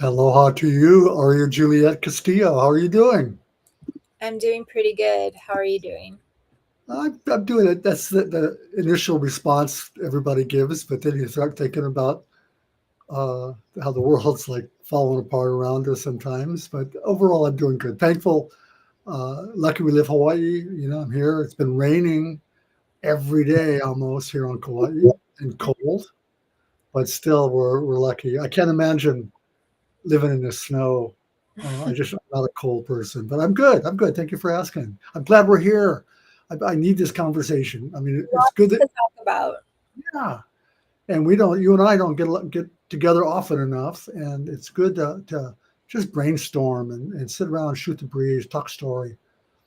Aloha to you, Aria Juliet Castillo. How are you doing? I'm doing pretty good. How are you doing? I'm doing it. That's the initial response everybody gives, but then you start thinking about uh, how the world's like falling apart around us sometimes. But overall, I'm doing good. Thankful. Lucky we live Hawaii. I'm here. It's been raining every day almost here on Kauai and cold, but still we're lucky. I can't imagine living in the snow. I'm not a cold person, but I'm good. I'm good. Thank you for asking. I'm glad we're here. I need this conversation. I mean, it's good Lots that to talk about. yeah, and you and I don't get together often enough, and it's good to just brainstorm and sit around and shoot the breeze, talk story.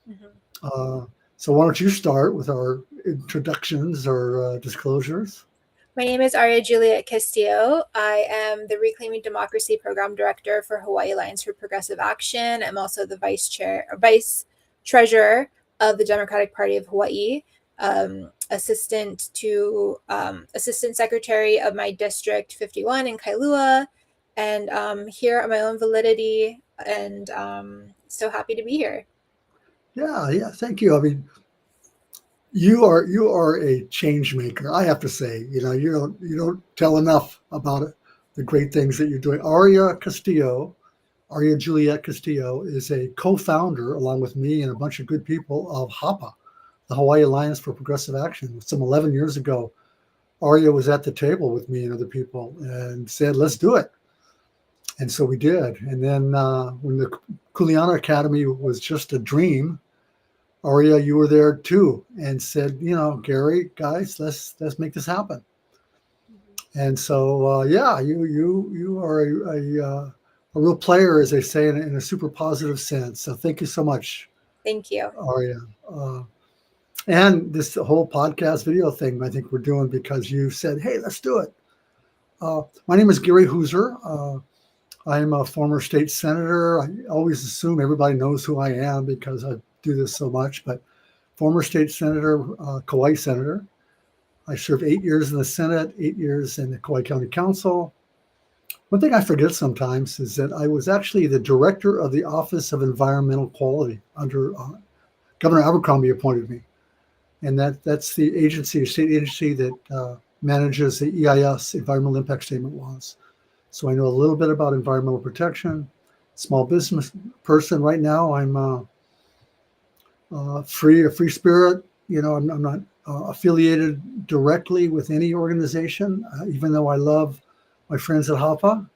Mhm. Uh, so why don't you start with our introductions or disclosures? My name is Aria Juliet Castillo. I am the Reclaiming Democracy Program Director for Hawaii Alliance for Progressive Action. I'm also the Vice Treasurer of the Democratic Party of Hawaii, Assistant Secretary of my District 51 in Kailua, and here on my own validity. And so happy to be here. Yeah, yeah. Thank you. I mean, you are a change maker. I have to say, you don't tell enough about it, the great things that you're doing. Aria Juliet Castillo is a co-founder along with me and a bunch of good people of HAPA, the Hawaii Alliance for Progressive Action. Some 11 years ago, Aria was at the table with me and other people and said, "Let's do it." And so we did. And then when the Kuleana Academy was just a dream, Aria, you were there too, and said, Gary, guys, let's make this happen. And so, yeah, you are a real player, as they say, in a super positive sense. So, thank you so much, Thank you. Aria. And this whole podcast video thing, I think we're doing because you said, "Hey, let's do it." My name is Gary Hooser. I am a former state senator. I always assume everybody knows who I am because I do this so much, but former state senator, Kauai senator. I served 8 years in the Senate, 8 years in the Kauai County Council. One thing I forget sometimes is that I was actually the director of the Office of Environmental Quality under Governor Abercrombie appointed me, and that's the agency, state agency that manages the EIS, Environmental Impact Statement laws. So I know a little bit about environmental protection. Small business person right now. I'm a free spirit. I'm not affiliated directly with any organization, even though I love my friends at HAPA.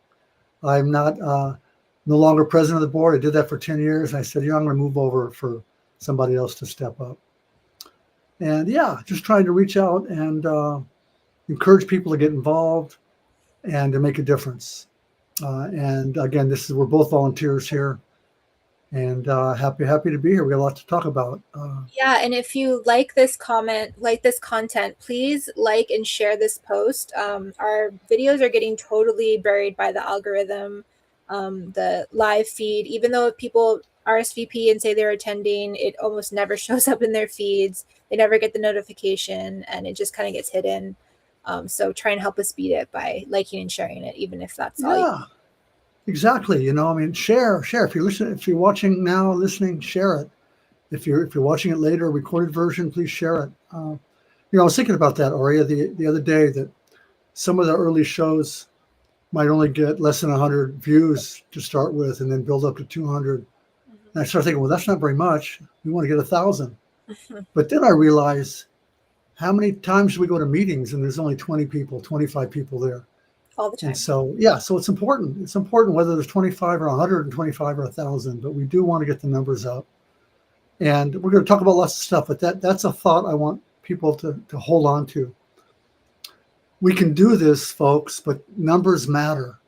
I'm not no longer president of the board. I did that for 10 years. And I said, I'm going to move over for somebody else to step up. And yeah, just trying to reach out and encourage people to get involved and to make a difference. And again, we're both volunteers here, and happy to be here. We got a lot to talk about. Yeah, and if you like this content, please like and share this post. Our videos are getting totally buried by the algorithm, the live feed. Even though people RSVP and say they're attending, it almost never shows up in their feeds. They never get the notification, and it just kind of gets hidden. So try and help us beat it by liking and sharing it, even if that's all you. Yeah, exactly. I mean, share. If you're listening, if you're watching now, listening, share it. If you're watching it later, recorded version, please share it. I was thinking about that, Aria, the other day that some of the early shows might only get less than 100 views to start with, and then build up to 200. And I started thinking, well, that's not very much. We want to get 1,000. But then I realized how many times do we go to meetings and there's only 20 people, 25 people there. All the And time. so, yeah, so it's important. It's important whether there's 25 or 125 or 1,000, but we do want to get the numbers up. And we're going to talk about lots of stuff, but that's a thought I want people to hold on to. We can do this, folks, but numbers matter.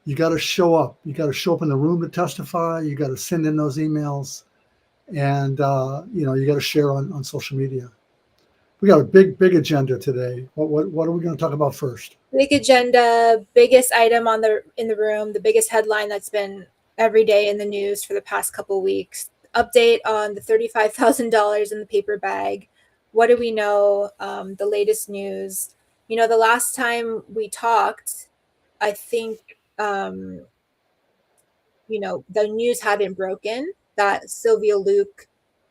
You got to show up. You got to show up in the room to testify. You got to send in those emails, and you got to share on social media. We got a big agenda today. What are we going to talk about first? Big agenda, biggest item in the room, the biggest headline that's been every day in the news for the past couple weeks. Update on the $35,000 in the paper bag. What do we know? The latest news. The last time we talked, I think the news hadn't broken that Sylvia Luke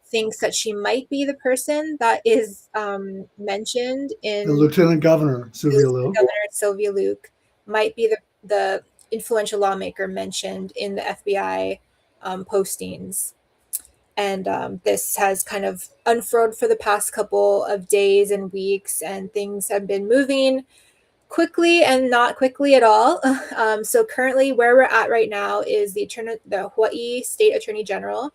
thinks that she might be the person that is mentioned in The Lieutenant Governor, Sylvia Lieutenant Luke. Governor Sylvia Luke might be the influential lawmaker mentioned in the FBI postings. And this has kind of unfurled for the past couple of days and weeks, and things have been moving quickly and not quickly at all. So currently, where we're at right now is the Hawaii State Attorney General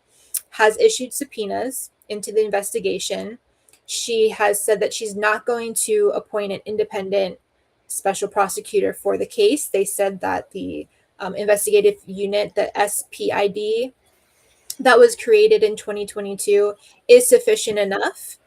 has issued subpoenas into the investigation. She has said that she's not going to appoint an independent special prosecutor for the case. They said that the investigative unit, the SPID, that was created in 2022 is sufficient enough.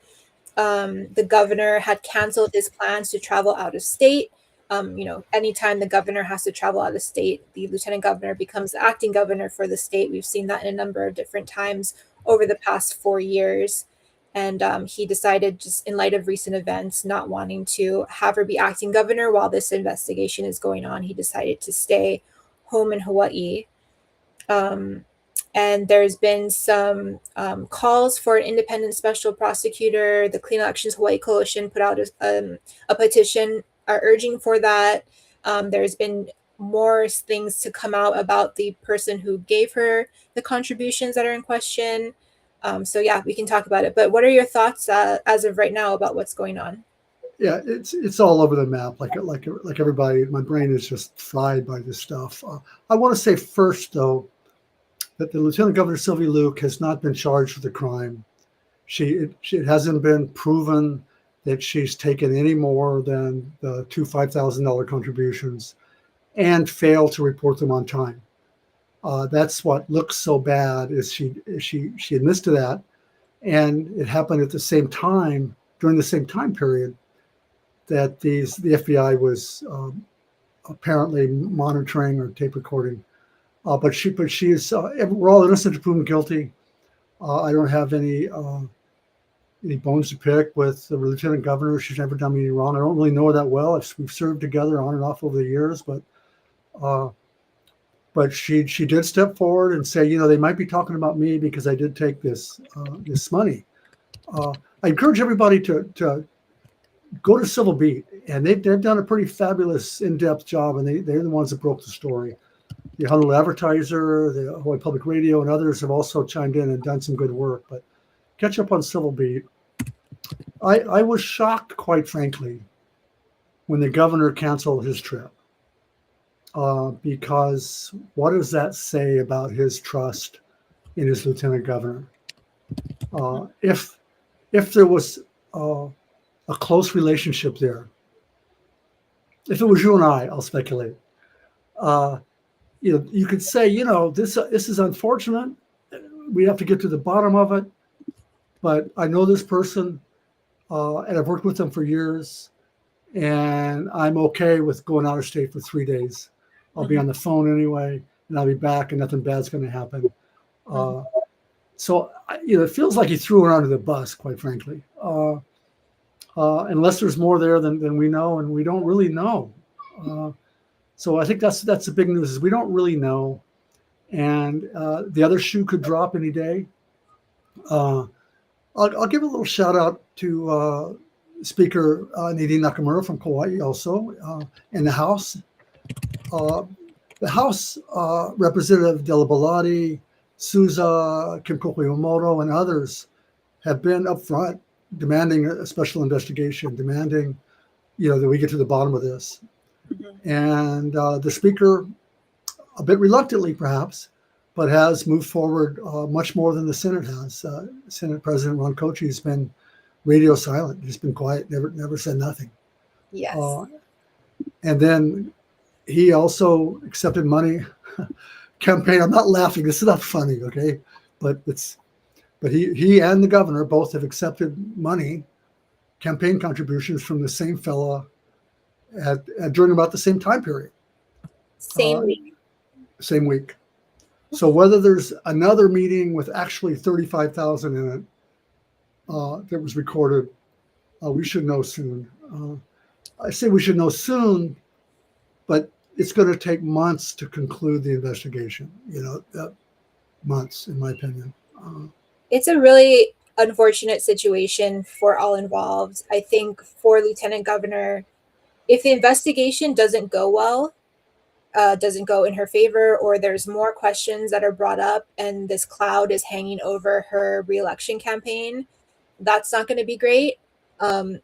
The governor had canceled his plans to travel out of state. Anytime the governor has to travel out of state, the lieutenant governor becomes the acting governor for the state. We've seen that in a number of different times over the past 4 years. And he decided, just in light of recent events, not wanting to have her be acting governor while this investigation is going on, he decided to stay home in Hawaii. And there's been some calls for an independent special prosecutor. The Clean Elections Hawaii Coalition put out a petition urging for that. There's been more things to come out about the person who gave her the contributions that are in question. So yeah, we can talk about it. But what are your thoughts as of right now about what's going on? Yeah, it's all over the map. Like everybody, my brain is just fried by this stuff. I want to say first, though, that the Lieutenant Governor Sylvia Luke has not been charged with a crime. It hasn't been proven that she's taken any more than the two $5,000 contributions and failed to report them on time. That's what looks so bad, is she admits to that, and it happened at the same time, during the same time period, that the FBI was apparently monitoring or tape recording. But she is. We're all innocent to proven guilty. I don't have any bones to pick with the lieutenant governor. She's never done me any wrong. I don't really know her that well. We've served together on and off over the years, but she did step forward and say, they might be talking about me because I did take this money. I encourage everybody to go to Civil Beat, and they've done a pretty fabulous in-depth job, and they're the ones that broke the story. The Honolulu Advertiser, the Hawaii Public Radio, and others have also chimed in and done some good work. But catch up on Civil Beat. I was shocked, quite frankly, when the governor canceled his trip, because what does that say about his trust in his lieutenant governor? If there was a close relationship there, if it was you and I'll speculate. You could say, this is unfortunate. We have to get to the bottom of it. But I know this person, and I've worked with them for years, and I'm okay with going out of state for 3 days. I'll be on the phone anyway, and I'll be back, and nothing bad's going to happen. So, it feels like he threw her under the bus, quite frankly. Unless there's more there than we know, and we don't really know. So I think that's the big news, is we don't really know. And the other shoe could drop any day. I'll give a little shout out to Speaker Nadine Nakamura from Kauai also, in the House. The House Representative Della Bellotti, Souza, Kim Kokoyomoto, and others have been upfront demanding a special investigation, demanding that we get to the bottom of this. And the speaker, a bit reluctantly perhaps, but has moved forward much more than the Senate has. Senate President Ron Kochi has been radio silent. He's been quiet, never said nothing. Yes. And then he also accepted money campaign. I'm not laughing. This is not funny, okay? But he and the governor both have accepted money, campaign contributions from the same fella during about the same time period. Same week. Same week. So whether there's another meeting with actually 35,000 in it that was recorded, we should know soon. I say we should know soon, but it's going to take months to conclude the investigation. Months, in my opinion. It's a really unfortunate situation for all involved. I think for Lieutenant Governor, if the investigation doesn't go well, doesn't go in her favor, or there's more questions that are brought up and this cloud is hanging over her reelection campaign, that's not going to be great.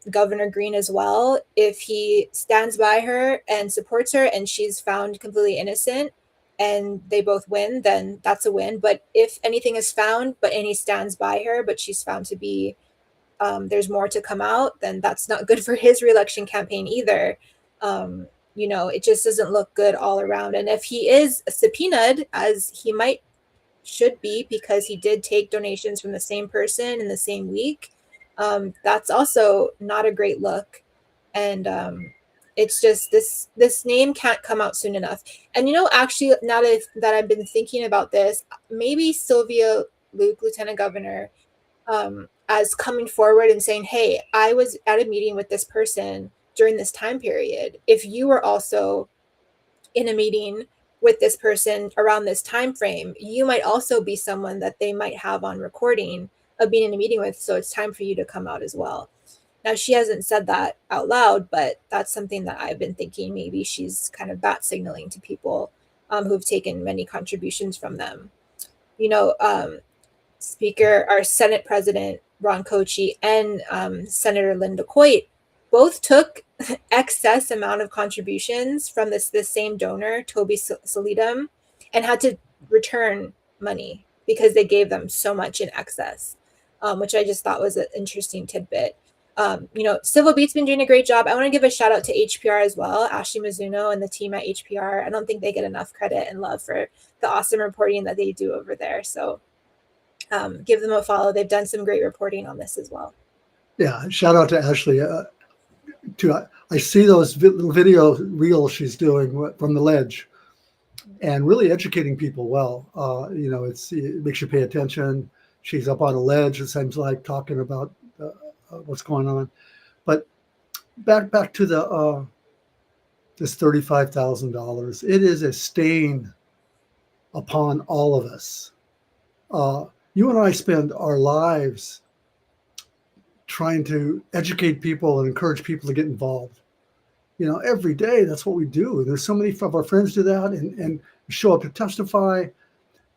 Governor Green as well, if he stands by her and supports her and she's found completely innocent and they both win, then that's a win. But if anything is found, and he stands by her, but she's found to be, there's more to come out, then that's not good for his reelection campaign either. It just doesn't look good all around. And if he is subpoenaed, as he should be, because he did take donations from the same person in the same week, that's also not a great look. And it's just this name can't come out soon enough. And actually, now that I've been thinking about this, maybe Sylvia Luke, Lieutenant Governor, as coming forward and saying, hey, I was at a meeting with this person during this time period. If you were also in a meeting with this person around this time frame, you might also be someone that they might have on recording of being in a meeting with. So it's time for you to come out as well. Now, she hasn't said that out loud, but that's something that I've been thinking. Maybe she's kind of bat signaling to people who've taken many contributions from them. Our Senate President Ron Kochi and Senator Linda Coit both took excess amount of contributions from this same donor, Toby Solidum, and had to return money because they gave them so much in excess, which I just thought was an interesting tidbit. Civil Beat's been doing a great job. I want to give a shout out to HPR as well, Ashley Mizuno and the team at HPR. I don't think they get enough credit and love for the awesome reporting that they do over there. So give them a follow. They've done some great reporting on this as well. Yeah, shout out to Ashley. I see those video reels she's doing from the ledge, and really educating people well. It makes you pay attention. She's up on a ledge, it seems like, talking about what's going on. But back to this $35,000. It is a stain upon all of us. You and I spend our lives trying to educate people and encourage people to get involved. Every day, that's what we do. There's so many of our friends do that and show up to testify.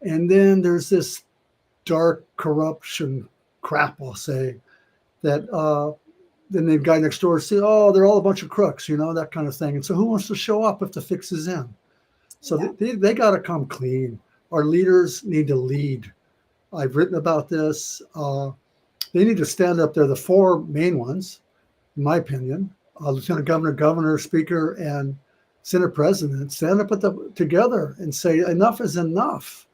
And then there's this dark corruption crap, I'll say, that then the guy next door say, oh, they're all a bunch of crooks, that kind of thing. And so who wants to show up if the fix is in? So yeah. They got to come clean. Our leaders need to lead. I've written about this. They need to stand up. They're the four main ones, in my opinion. Lieutenant Governor, Governor, Speaker, and Senate President stand up together and say enough is enough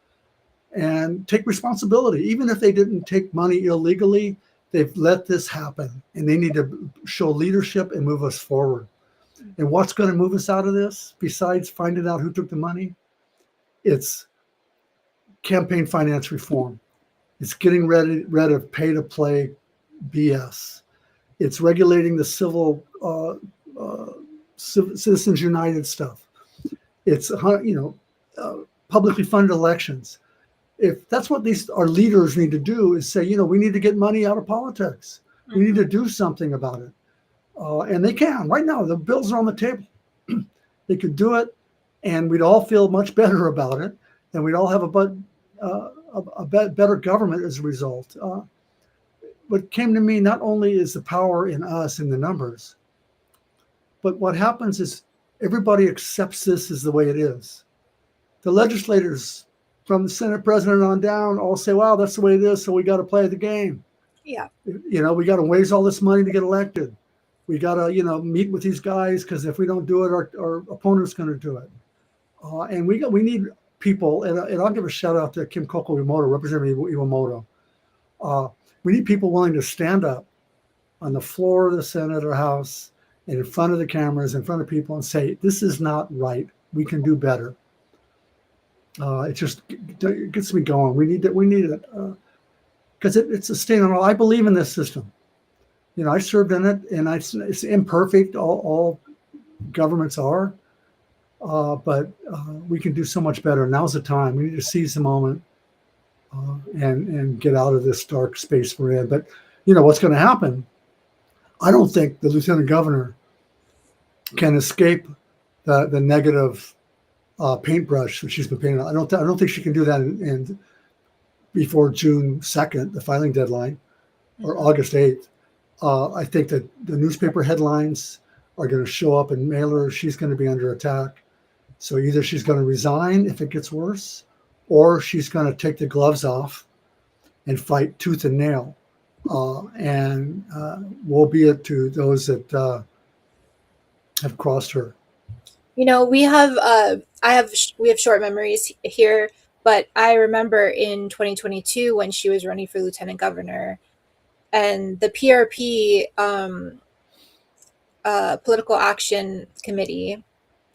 and take responsibility. Even if they didn't take money illegally, they've let this happen, and they need to show leadership and move us forward. And what's going to move us out of this, besides finding out who took the money? It's campaign finance reform. It's getting rid of pay-to-play BS. It's regulating the Citizens United stuff. It's publicly funded elections. If that's what our leaders need to do, is say, we need to get money out of politics. We need to do something about it. And they can. Right now, the bills are on the table. They could do it, and we'd all feel much better about it, and we'd all have a better government as a result. What came to me not only is the power in us in the numbers, but what happens is everybody accepts this as the way it is. The legislators from the Senate President on down all say, wow, that's the way it is, so we got to play the game. Yeah. We got to raise all this money to get elected. We got to, meet with these guys, because if we don't do it, our opponent's going to do it. And we need people, and I'll give a shout out to Kim Koko Iwamoto, Representative Iwamoto. We need people willing to stand up on the floor of the Senate or House and in front of the cameras, in front of people, and say, this is not right. We can do better. It gets me going. We need it because it's a stain on all. I believe in this system. I served in it, and it's imperfect. All governments are, but we can do so much better. Now's the time. We need to seize the moment and get out of this dark space we're in. But what's going to happen? I don't think the lieutenant governor can escape the negative paintbrush that she's been painting. I don't think she can do that in before June 2nd, the filing deadline, or August 8th. I think that the newspaper headlines are going to show up in mailers. She's going to be under attack. So either she's going to resign if it gets worse, or she's going to take the gloves off and fight tooth and nail. And woe be it to those that have crossed her. We have we have short memories here, but I remember in 2022 when she was running for lieutenant governor, and the PRP Political Action Committee,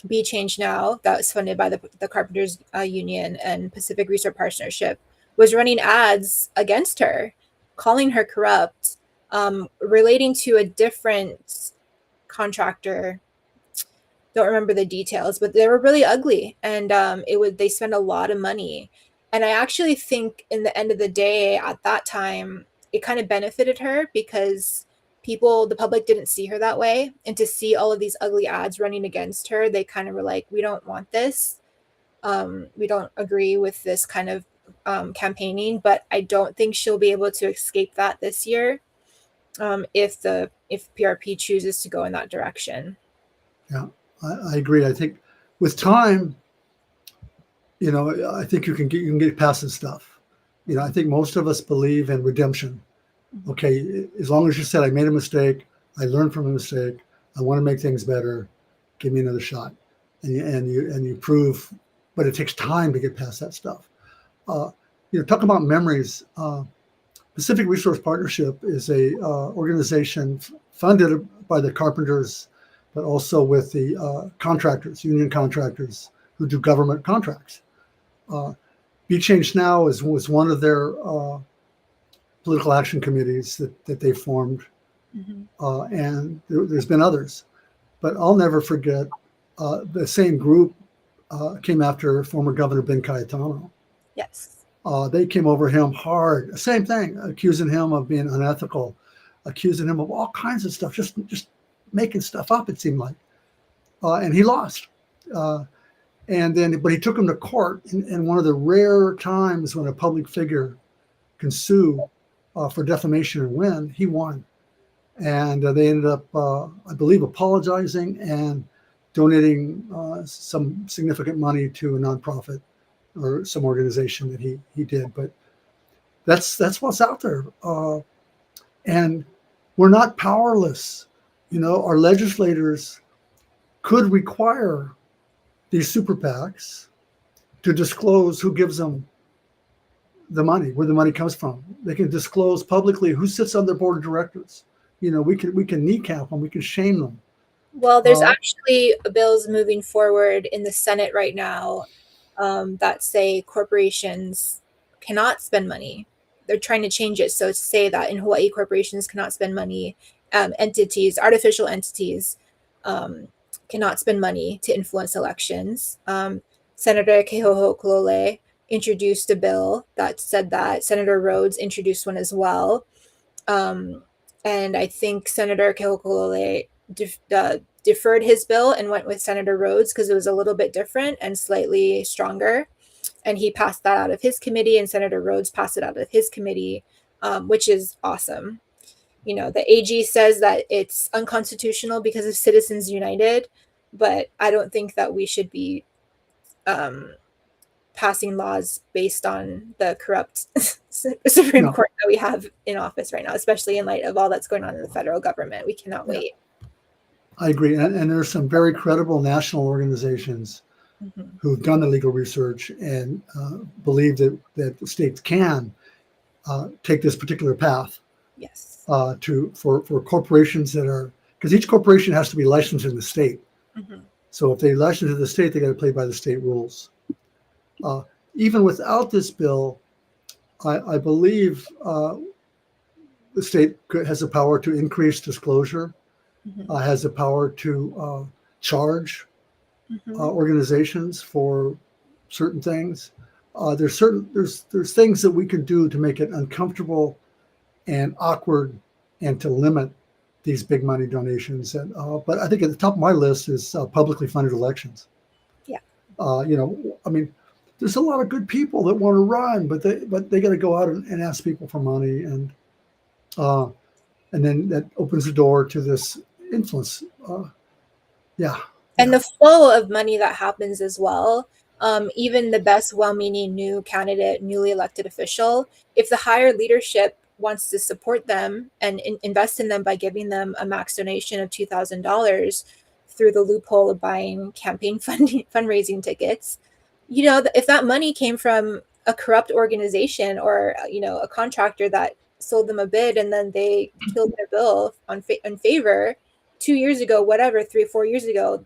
Be Change Now, that was funded by the Carpenters Union and Pacific Research Partnership, was running ads against her, calling her corrupt, relating to a different contractor. Don't remember the details, but they were really ugly, and they spent a lot of money. And I actually think in the end of the day, at that time, it kind of benefited her because the public didn't see her that way. And to see all of these ugly ads running against her, they kind of were like, we don't want this. We don't agree with this kind of campaigning, but I don't think she'll be able to escape that this year if PRP chooses to go in that direction. Yeah, I agree. I think with time, I think you can get past this stuff. I think most of us believe in redemption. Okay, as long as you said, I made a mistake, I learned from a mistake, I want to make things better, give me another shot, and you prove. But it takes time to get past that stuff. Talk about memories. Pacific Resource Partnership is a organization funded by the carpenters, but also with the contractors, union contractors who do government contracts. Be Change Now was one of their political action committees that they formed, and there's been others. But I'll never forget the same group came after former Governor Ben Cayetano. Yes. They came over him hard. Same thing, accusing him of being unethical, accusing him of all kinds of stuff, just making stuff up, it seemed like. And he lost. But he took him to court. And one of the rare times when a public figure can sue for defamation and win, he won. And they ended up, I believe, apologizing and donating some significant money to a nonprofit or some organization that he did. But that's what's out there. And we're not powerless. Our legislators could require these super PACs to disclose who gives them the money, where the money comes from. They can disclose publicly who sits on their board of directors. We can kneecap them, we can shame them. Well, there's actually bills moving forward in the Senate right now that say corporations cannot spend money. They're trying to change it so to say that in Hawaii, corporations cannot spend money. Artificial entities cannot spend money to influence elections. Senator Kehoho Kolole introduced a bill that said that. Senator Rhodes introduced one as well. And I think Senator Kehoho Kolole deferred his bill and went with Senator Rhodes because it was a little bit different and slightly stronger. And he passed that out of his committee, and Senator Rhodes passed it out of his committee, which is awesome. The AG says that it's unconstitutional because of Citizens United, but I don't think that we should be passing laws based on the corrupt Supreme Court that we have in office right now, especially in light of all that's going on in the federal government. We cannot wait. I agree. And there's some very credible national organizations who've done the legal research and believe that the states can take this particular path. Yes. For corporations that are, because each corporation has to be licensed in the state. So if they license in the state, they got to play by the state rules. Even without this bill, I believe the state has the power to increase disclosure, has the power to charge organizations for certain things. There's things that we can do to make it uncomfortable and awkward and to limit these big money donations. And but I think at the top of my list is publicly funded elections. Yeah. I mean, there's a lot of good people that want to run, but they got to go out and ask people for money, and then that opens the door to this influence. And the flow of money that happens as well. Even the best well-meaning new candidate, newly elected official, if the higher leadership wants to support them and invest in them by giving them a max donation of $2,000 through the loophole of buying campaign fundraising tickets, if that money came from a corrupt organization or a contractor that sold them a bid and then they killed their bill in favor 2 years ago, whatever, 3 or 4 years ago,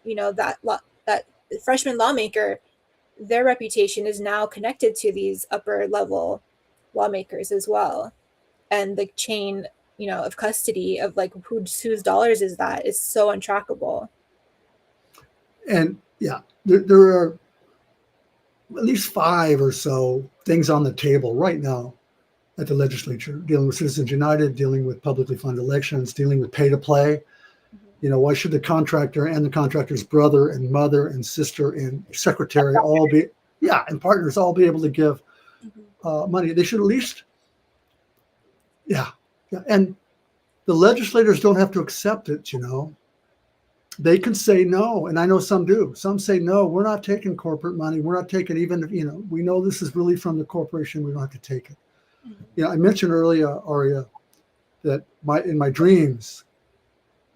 that freshman lawmaker, their reputation is now connected to these upper level lawmakers as well, and the chain of custody of like whose dollars is that is so untrackable. And there are at least 5 or so things on the table right now at the legislature, dealing with Citizens United, dealing with publicly funded elections, dealing with pay to play. Why should the contractor and the contractor's brother and mother and sister and secretary all be, and partners all be able to give money? They should at least, And the legislators don't have to accept it, They can say no, and I know some do. Some say, no, we're not taking corporate money. We're not taking even, we know this is really from the corporation. We don't have to take it. I mentioned earlier, Aria, that in my dreams,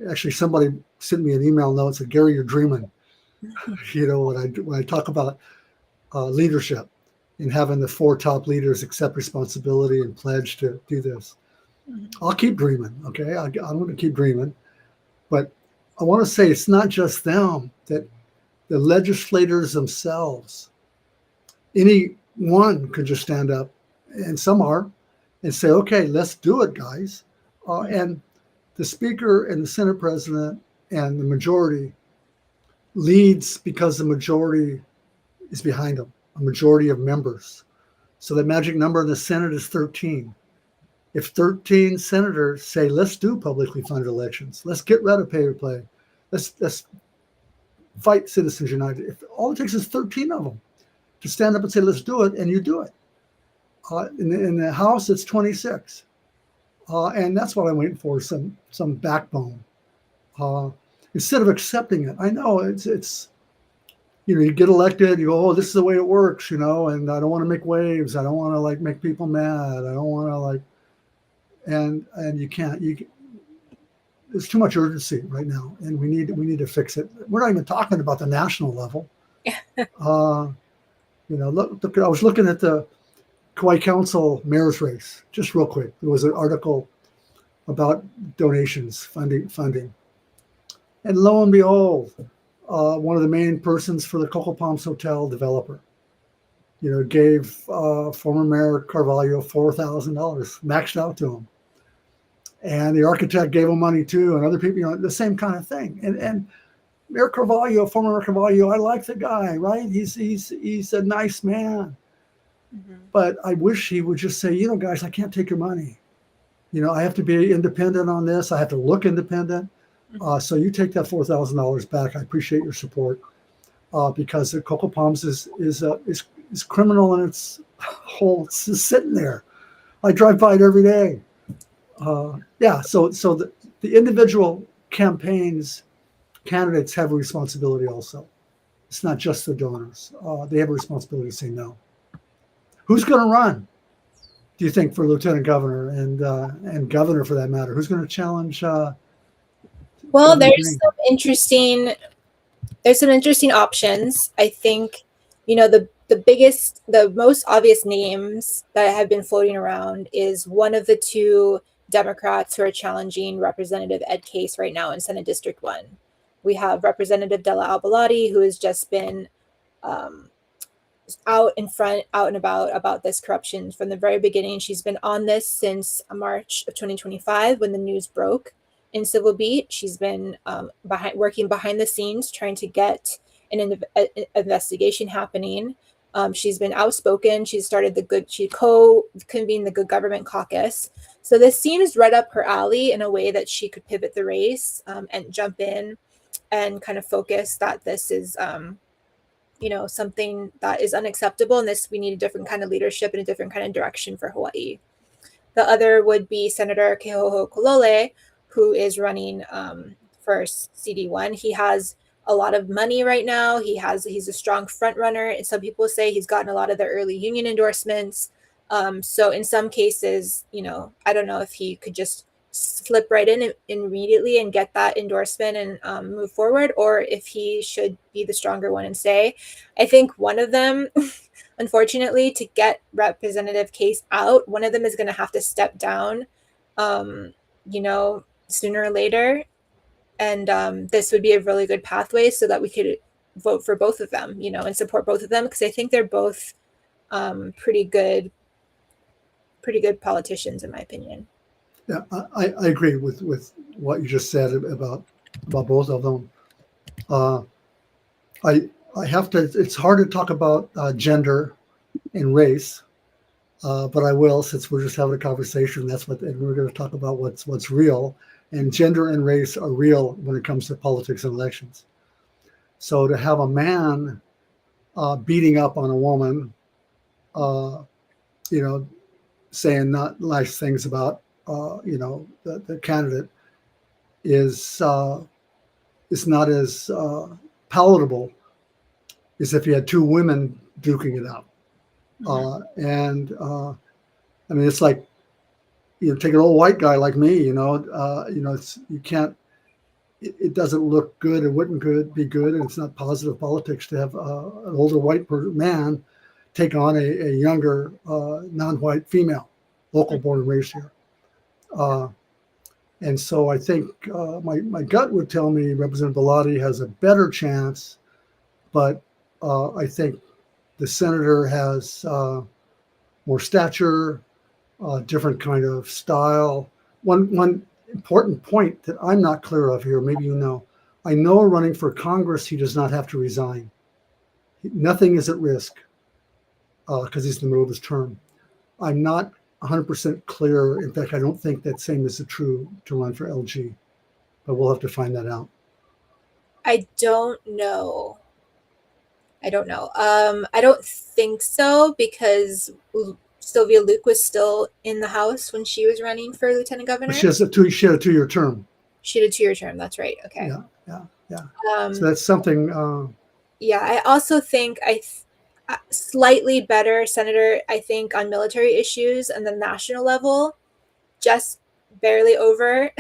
actually, somebody sent me an email note and said, Gary, you're dreaming. When I talk about leadership and having the 4 top leaders accept responsibility and pledge to do this. I'll keep dreaming, okay? I'm going to keep dreaming. But I want to say it's not just them, that the legislators themselves, any one could just stand up, and some are, and say, okay, let's do it, guys. And the speaker and the Senate president and the majority leads because the majority is behind them, a majority of members. So the magic number in the Senate is 13. If 13 senators say, let's do publicly funded elections, let's get rid of pay to play, let's fight Citizens United. If all it takes is 13 of them to stand up and say, let's do it, and you do it. In the House, it's 26. And that's what I'm waiting for, some backbone. Instead of accepting it. I know it's you get elected, you go, oh, this is the way it works, and I don't want to make waves. I don't want to make people mad. I don't want to and you can't. There's too much urgency right now, and we need to fix it. We're not even talking about the national level. Look, I was looking at the Kauai Council mayor's race, just real quick. There was an article about donations, funding. And lo and behold, one of the main persons for the Coco Palms Hotel developer, gave former Mayor Carvalho $4,000, maxed out to him. And the architect gave him money too, and other people, the same kind of thing. And Mayor Carvalho, former Mayor Carvalho, I like the guy, right? He's a nice man. But I wish he would just say, guys, I can't take your money. I have to be independent on this. I have to look independent. So you take that $4,000 back. I appreciate your support because the Coco Palms is criminal in its whole. It's just sitting there. I drive by it every day. So the individual candidates have a responsibility also. It's not just the donors. They have a responsibility to say no. Who's going to run, do you think, for lieutenant governor and governor for that matter? Who's going to challenge? Well, there's some interesting options. I think, the most obvious names that have been floating around is one of the 2 Democrats who are challenging Representative Ed Case right now in Senate District 1. We have Representative Della Albalati, who has just been out and about this corruption from the very beginning. She's been on this since March of 2025 when the news broke in Civil Beat. She's been working behind the scenes trying to get investigation happening. She's been outspoken. She co-convened the Good Government Caucus. So this seems right up her alley in a way that she could pivot the race and jump in and kind of focus that this is, something that is unacceptable, and we need a different kind of leadership and a different kind of direction for Hawaii. The other would be Senator Kehoho Kolole, who is running for CD1. He has a lot of money right now. He's a strong front runner. And some people say he's gotten a lot of the early union endorsements. So in some cases, I don't know if he could just slip right in immediately and get that endorsement and move forward, or if he should be the stronger one and say. I think one of them, unfortunately, to get Representative Case out, one of them is going to have to step down, sooner or later. And this would be a really good pathway so that we could vote for both of them, and support both of them, because I think they're both pretty good politicians, in my opinion. Yeah, I agree with what you just said about both of them. I have to. It's hard to talk about gender and race, but I will, since we're just having a conversation. And we're going to talk about what's real. And gender and race are real when it comes to politics and elections. So to have a man beating up on a woman, saying not nice things about, the candidate is not as palatable as if you had two women duking it out. Mm-hmm. It's like, take an old white guy like me, you can't, it doesn't look good. It wouldn't be good. And it's not positive politics to have an older white man take on a younger non-white female, local born and raised here. And so I think my gut would tell me Representative Bellotti has a better chance, but I think the senator has more stature, different kind of style. One important point that I'm not clear of here, maybe I know running for Congress, he does not have to resign. Nothing is at risk because he's in the middle of his term. I'm not 100% clear. In fact, I don't think that same is true to run for LG, but we'll have to find that out. I don't know. I don't think so, because Sylvia Luke was still in the House when she was running for lieutenant governor. But she had a 2-year term. She did a 2-year term. That's right. Okay. Yeah. So that's something. Yeah, I also think slightly better senator, I think, on military issues and the national level, just barely over.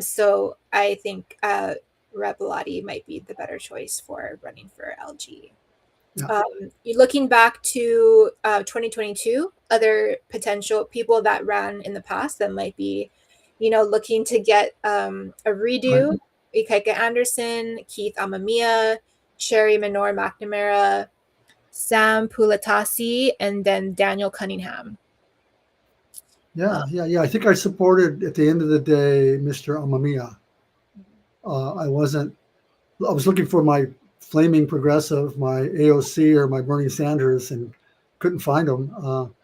So I think Rep. Bellotti might be the better choice for running for LG. Yeah. Looking back to 2022, other potential people that ran in the past that might be, looking to get a redo: Ikaika Anderson, Keith Amemiya, Sherry Minor McNamara, Sam Pulatasi, and then Daniel Cunningham. Yeah. I think I supported, at the end of the day, Mr. Amemiya. I was looking for my flaming progressive, my AOC or my Bernie Sanders, and couldn't find them.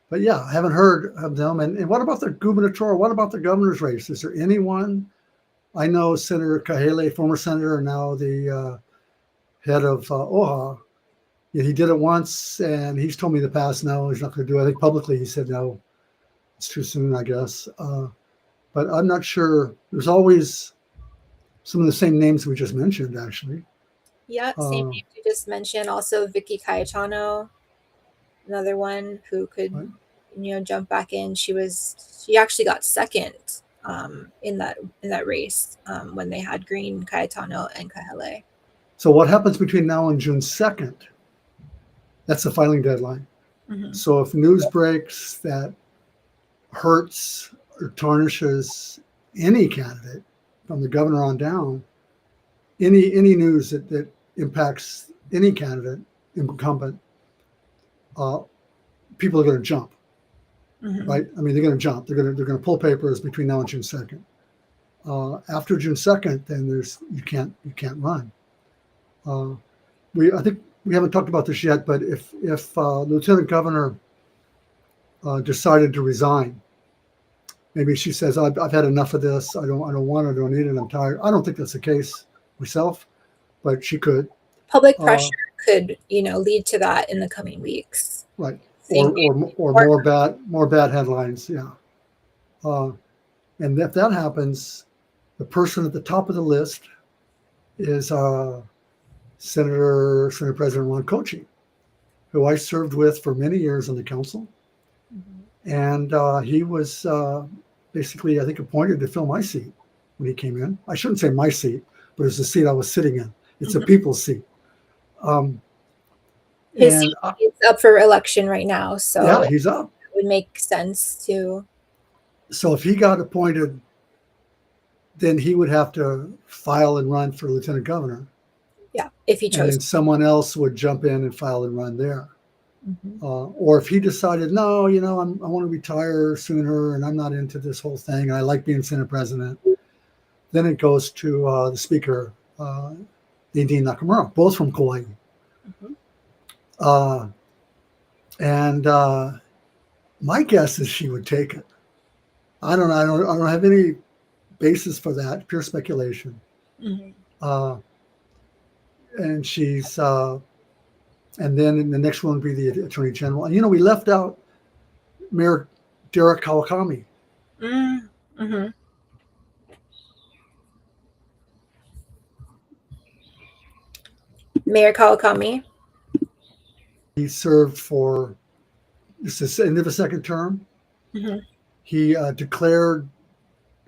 But yeah, I haven't heard of them. And what about the gubernatorial? What about the governor's race? Is there anyone? I know Senator Kahele, former senator, and now the head of OHA. Yeah, he did it once, and he's told me in the past, no, he's not going to do it. I think publicly he said no. It's too soon, I guess. But I'm not sure. There's always some of the same names we just mentioned, actually. Yeah, same names you just mentioned. Also, Vicky Cayetano, another one who could, jump back in. She actually got second in that race when they had Green, Cayetano, and Kahele. So what happens between now and June 2nd? That's the filing deadline. Mm-hmm. So if news breaks that hurts or tarnishes any candidate from the governor on down, any news that impacts any candidate, incumbent, people are going to jump, mm-hmm. right? I mean, they're going to jump. They're going to pull papers between now and June 2nd. After June 2nd, then you can't run. I think we haven't talked about this yet, but if Lieutenant Governor decided to resign, maybe she says, I've had enough of this. I don't want it. I don't need it. I'm tired. I don't think that's the case myself, but she could. Public pressure could, lead to that in the coming weeks. Right. Or more bad headlines. Yeah. And if that happens, the person at the top of the list is Senator President Ron Kotche, who I served with for many years on the council. Mm-hmm. And he was basically, I think, appointed to fill my seat when he came in. I shouldn't say my seat, but it's the seat I was sitting in. It's a people's seat. His seat is up for election right now, so yeah, he's up. It would make sense to. So if he got appointed, then he would have to file and run for lieutenant governor. Yeah, if he chose. And then someone else would jump in and file and run there. Mm-hmm. Or if he decided, no, I want to retire sooner and I'm not into this whole thing. I like being Senate president. Then it goes to the speaker, Nadine Nakamura, both from Kauai. Mm-hmm. And my guess is she would take it. I don't have any basis for that, pure speculation. Mm-hmm. And she's, and then the next one would be the Attorney General. And, we left out Mayor Derek Kawakami. Mm-hmm. Mayor Kawakami. He served for, this is the end of a second term. Mm-hmm. He declared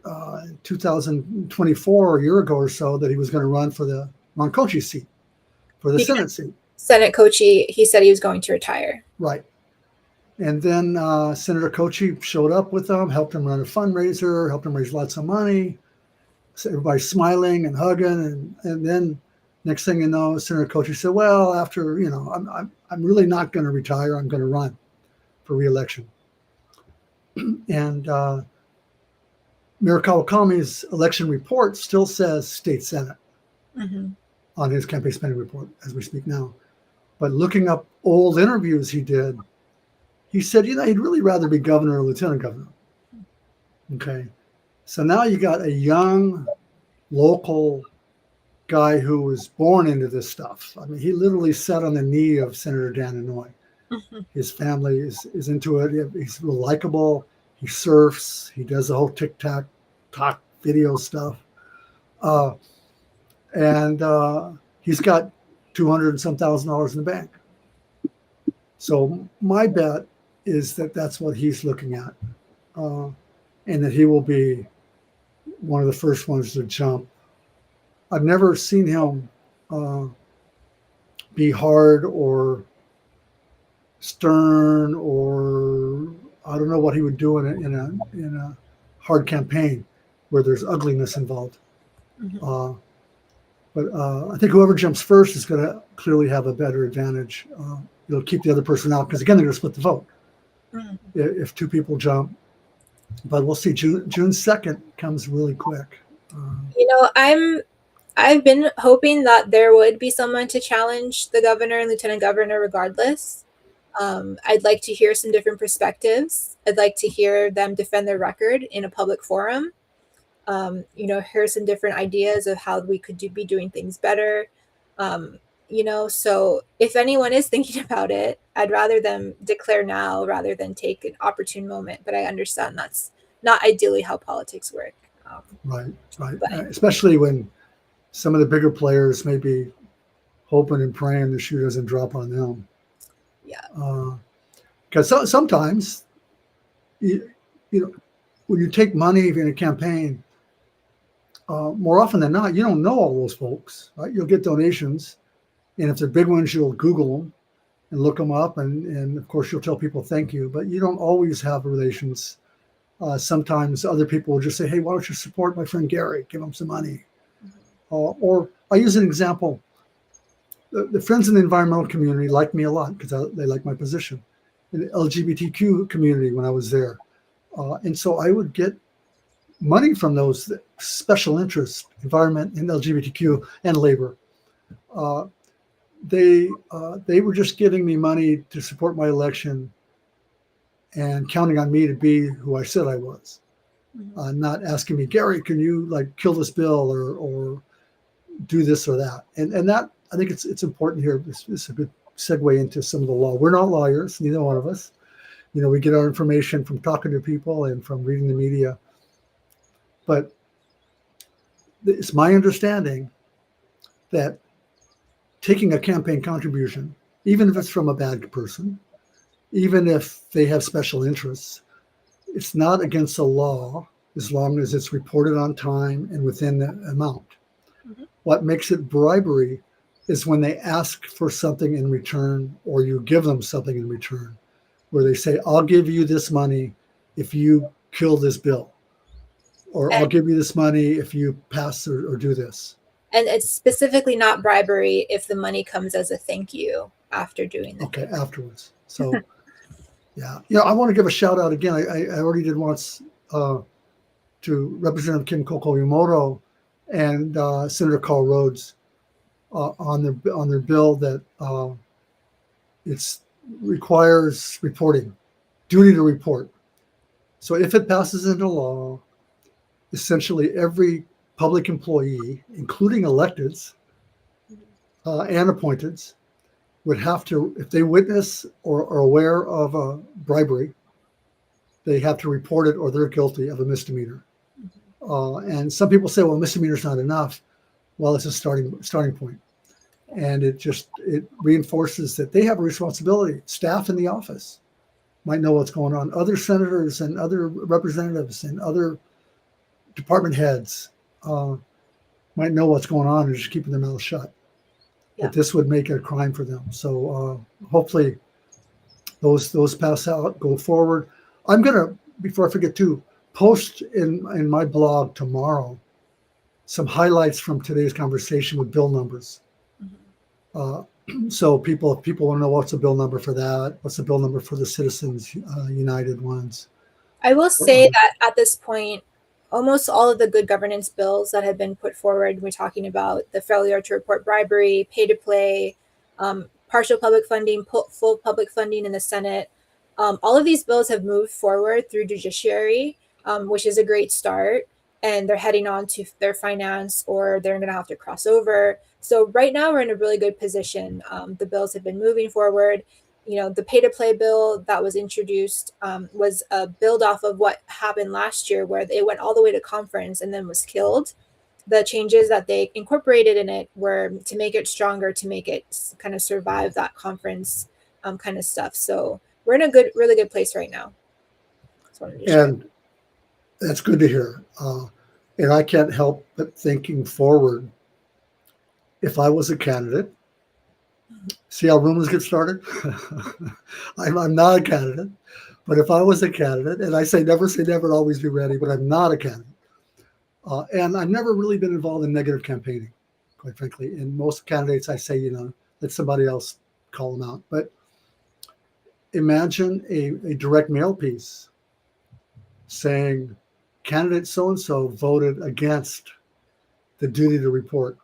in 2024, a year ago or so, that he was going to run for the Ron Kotche seat, for the Senate seat. Senate Kotche, he said he was going to retire. Right. And then Senator Kotche showed up with him, helped him run a fundraiser, helped him raise lots of money. So everybody's smiling and hugging. And then next thing you know, Senator Kotche said, well, after, I'm really not going to retire. I'm going to run for re-election. And Mayor Kawakami's election report still says state Senate on his campaign spending report as we speak now. But looking up old interviews he did, he said, he'd really rather be governor or lieutenant governor. Okay. So now you got a young local guy who was born into this stuff. I mean, he literally sat on the knee of Senator Dan Inouye. Mm-hmm. His family is into it. He's real likable. He surfs. He does the whole TikTok video stuff. And he's got $200 and some thousand in the bank. So my bet is that that's what he's looking at. And that he will be one of the first ones to jump. I've never seen him be hard or stern, or I don't know what he would do in a hard campaign where there's ugliness involved. Mm-hmm. But I think whoever jumps first is going to clearly have a better advantage. It'll keep the other person out because, again, they're going to split the vote if two people jump. But we'll see. June 2nd comes really quick. I've been hoping that there would be someone to challenge the governor and lieutenant governor regardless. I'd like to hear some different perspectives. I'd like to hear them defend their record in a public forum. Hear some different ideas of how we could be doing things better. So if anyone is thinking about it, I'd rather them declare now rather than take an opportune moment. But I understand that's not ideally how politics work. Right. But, especially when some of the bigger players may be hoping and praying the shoe doesn't drop on them. Yeah. Because sometimes, when you take money in a campaign, more often than not, you don't know all those folks, right? You'll get donations. And if they're big ones, you'll Google them and look them up. And of course, you'll tell people thank you. But you don't always have relations. Sometimes other people will just say, hey, why don't you support my friend Gary? Give him some money. Or I use an example. The friends in the environmental community like me a lot because they like my position. In the LGBTQ community when I was there. And so I would get money from those special interests, environment and LGBTQ and labor. Uh, they were just giving me money to support my election and counting on me to be who I said I was. Not asking me, Gary, can you like kill this bill or do this or that? And that, I think it's important here. This is a good segue into some of the law. We're not lawyers, neither one of us. You know, we get our information from talking to people and from reading the media. But it's my understanding that taking a campaign contribution, even if it's from a bad person, even if they have special interests, it's not against the law as long as it's reported on time and within the amount. Mm-hmm. What makes it bribery is when they ask for something in return or you give them something in return, where they say, I'll give you this money if you kill this bill, or I'll give you this money if you pass or do this. And it's specifically not bribery if the money comes as a thank you after doing the thing. Afterwards. So, yeah. I want to give a shout out again. I already did once to Representative Kim Kokoyumoto and Senator Carl Rhodes on their bill that it requires reporting, duty to report. So if it passes into law, essentially every public employee, including electeds and appointeds, would have to, if they witness or are aware of a bribery, they have to report it or they're guilty of a misdemeanor. And some people say, well, misdemeanor is not enough. Well, it's a starting point. And it reinforces that they have a responsibility. Staff in the office might know what's going on. Other senators and other representatives and other department heads might know what's going on and just keeping their mouth shut. Yeah. But this would make it a crime for them. So hopefully those pass out, go forward. I'm going to, before I forget to, post in my blog tomorrow some highlights from today's conversation with bill numbers. Mm-hmm. So if people want to know what's the bill number for that, what's the bill number for the Citizens United ones. I will say that at this point, almost all of the good governance bills that have been put forward, we're talking about the failure to report bribery, pay to play, partial public funding, full public funding in the Senate. All of these bills have moved forward through judiciary, which is a great start. And they're heading on to their finance, or they're going to have to cross over. So right now we're in a really good position. The bills have been moving forward. The pay to play bill that was introduced was a build off of what happened last year, where it went all the way to conference and then was killed. The changes that they incorporated in it were to make it stronger, to make it kind of survive that conference kind of stuff. So we're in a really good place right now. And that's good to hear. And I can't help but thinking forward. If I was a candidate, see how rumors get started? I'm not a candidate, but if I was a candidate, and I say never, always be ready, but I'm not a candidate. And I've never really been involved in negative campaigning, quite frankly. And most candidates, I say, let somebody else call them out. But imagine a direct mail piece saying, candidate so-and-so voted against the duty to report.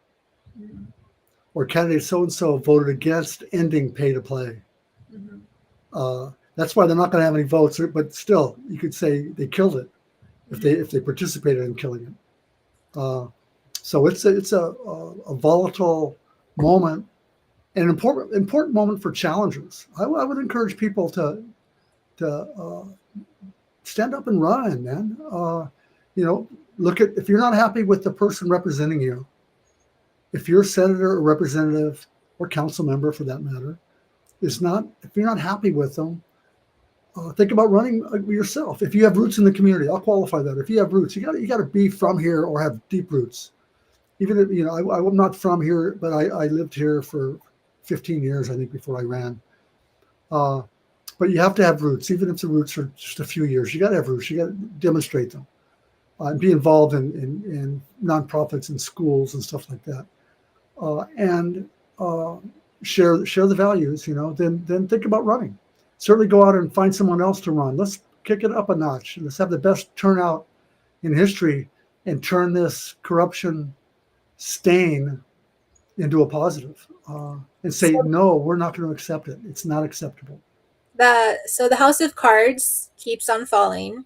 Mm-hmm. Or candidate so-and-so voted against ending pay to play. Mm-hmm. That's why they're not going to have any votes, but still, you could say they killed it if they participated in killing it. So it's a volatile moment, and an important moment for challengers. I would encourage people to stand up and run, man. Look at, if you're not happy with the person representing you, if your senator or representative or council member, for that matter, if you're not happy with them, think about running yourself. If you have roots in the community, I'll qualify that. If you have roots, you got to be from here or have deep roots. Even if, I'm not from here, but I lived here for 15 years, I think, before I ran. But you have to have roots, even if the roots are just a few years. You got to have roots. You got to demonstrate them. Be involved in nonprofits and schools and stuff like that. And share the values, then think about running. Certainly go out and find someone else to run. Let's kick it up a notch. Let's have the best turnout in history and turn this corruption stain into a positive, and say, no, we're not going to accept it. It's not acceptable. So the House of Cards keeps on falling.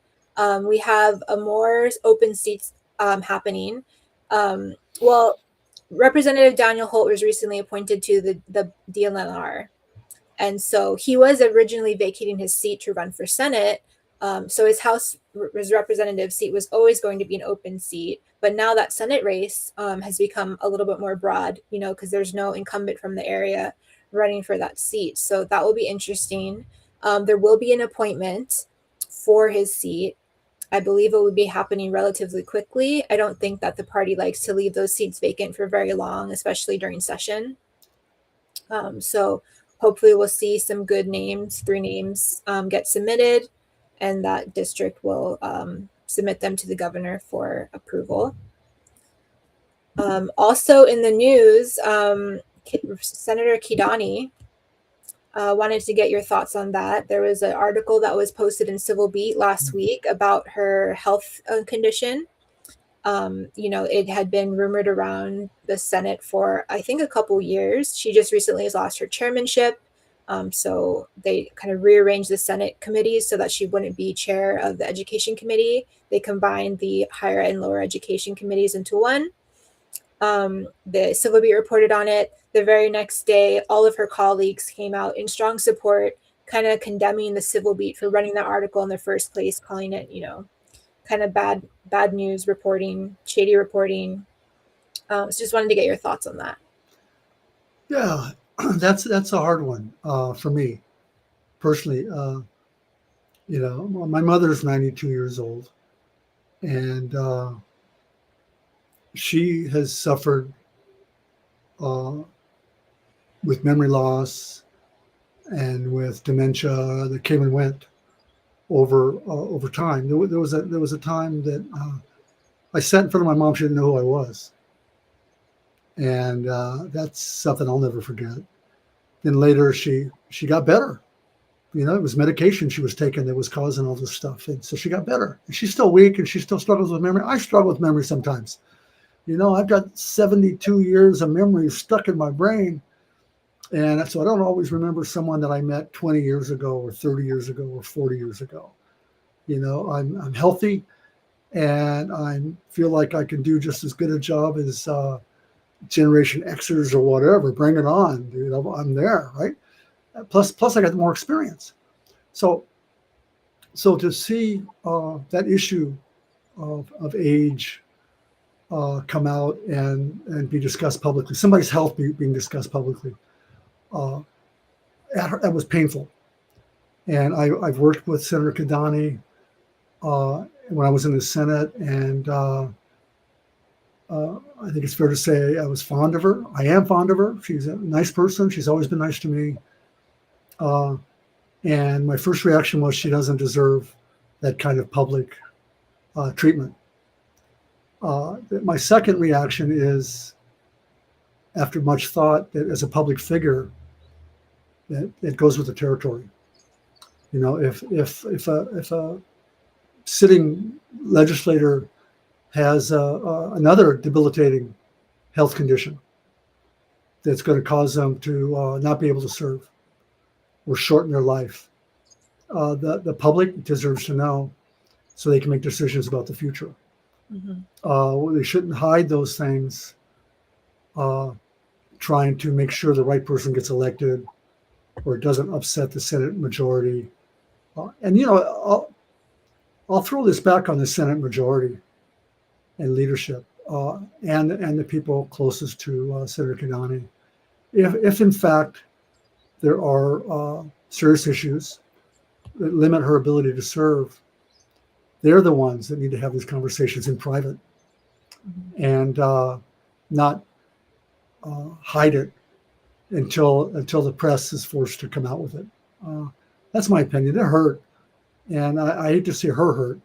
We have a more open seats happening. Well, Representative Daniel Holt was recently appointed to the DNR. And so he was originally vacating his seat to run for Senate. So his representative seat was always going to be an open seat. But now that Senate race has become a little bit more broad, because there's no incumbent from the area running for that seat. So that will be interesting. There will be an appointment for his seat. I believe it would be happening relatively quickly. I don't think that the party likes to leave those seats vacant for very long, especially during session. So hopefully we'll see some good names, 3 names get submitted, and that district will submit them to the governor for approval. Also in the news, Senator Kidani, wanted to get your thoughts on that. There was an article that was posted in Civil Beat last week about her health condition. It had been rumored around the Senate for, I think, a couple years. She just recently has lost her chairmanship. So they kind of rearranged the Senate committees so that she wouldn't be chair of the Education Committee. They combined the higher and lower education committees into one. The Civil Beat reported on it. The very next day, all of her colleagues came out in strong support, kind of condemning the Civil Beat for running that article in the first place, calling it, kind of bad news reporting, shady reporting. So just wanted to get your thoughts on that. Yeah, that's a hard one for me personally. My mother's 92 years old, and she has suffered with memory loss and with dementia that came and went over time. There was a time that I sat in front of my mom. She didn't know who I was, and that's something I'll never forget. Then later she got better. It was medication she was taking that was causing all this stuff, and so she got better. And she's still weak, and she still struggles with memory. I struggle with memory sometimes. I've got 72 years of memory stuck in my brain. And so I don't always remember someone that I met 20 years ago or 30 years ago or 40 years ago. I'm healthy, and I feel like I can do just as good a job as Generation Xers or whatever. Bring it on, dude. I'm there, right? Plus I got more experience. So to see that issue of age come out and be discussed publicly, somebody's health being discussed publicly, that was painful. And I've worked with Senator Kidani when I was in the Senate, and I think it's fair to say I was fond of her. I am fond of her. She's a nice person. She's always been nice to me. And my first reaction was she doesn't deserve that kind of public treatment. My second reaction is, after much thought, that as a public figure, that it goes with the territory. If a sitting legislator has another debilitating health condition that's going to cause them to not be able to serve or shorten their life, the public deserves to know so they can make decisions about the future. Mm-hmm. They shouldn't hide those things, trying to make sure the right person gets elected or it doesn't upset the Senate majority. And I'll throw this back on the Senate majority and leadership and the people closest to Senator Kidani. If in fact there are serious issues that limit her ability to serve, they're the ones that need to have these conversations in private, mm-hmm. and not hide it until the press is forced to come out with it. That's my opinion. It hurt, and I hate to see her hurt.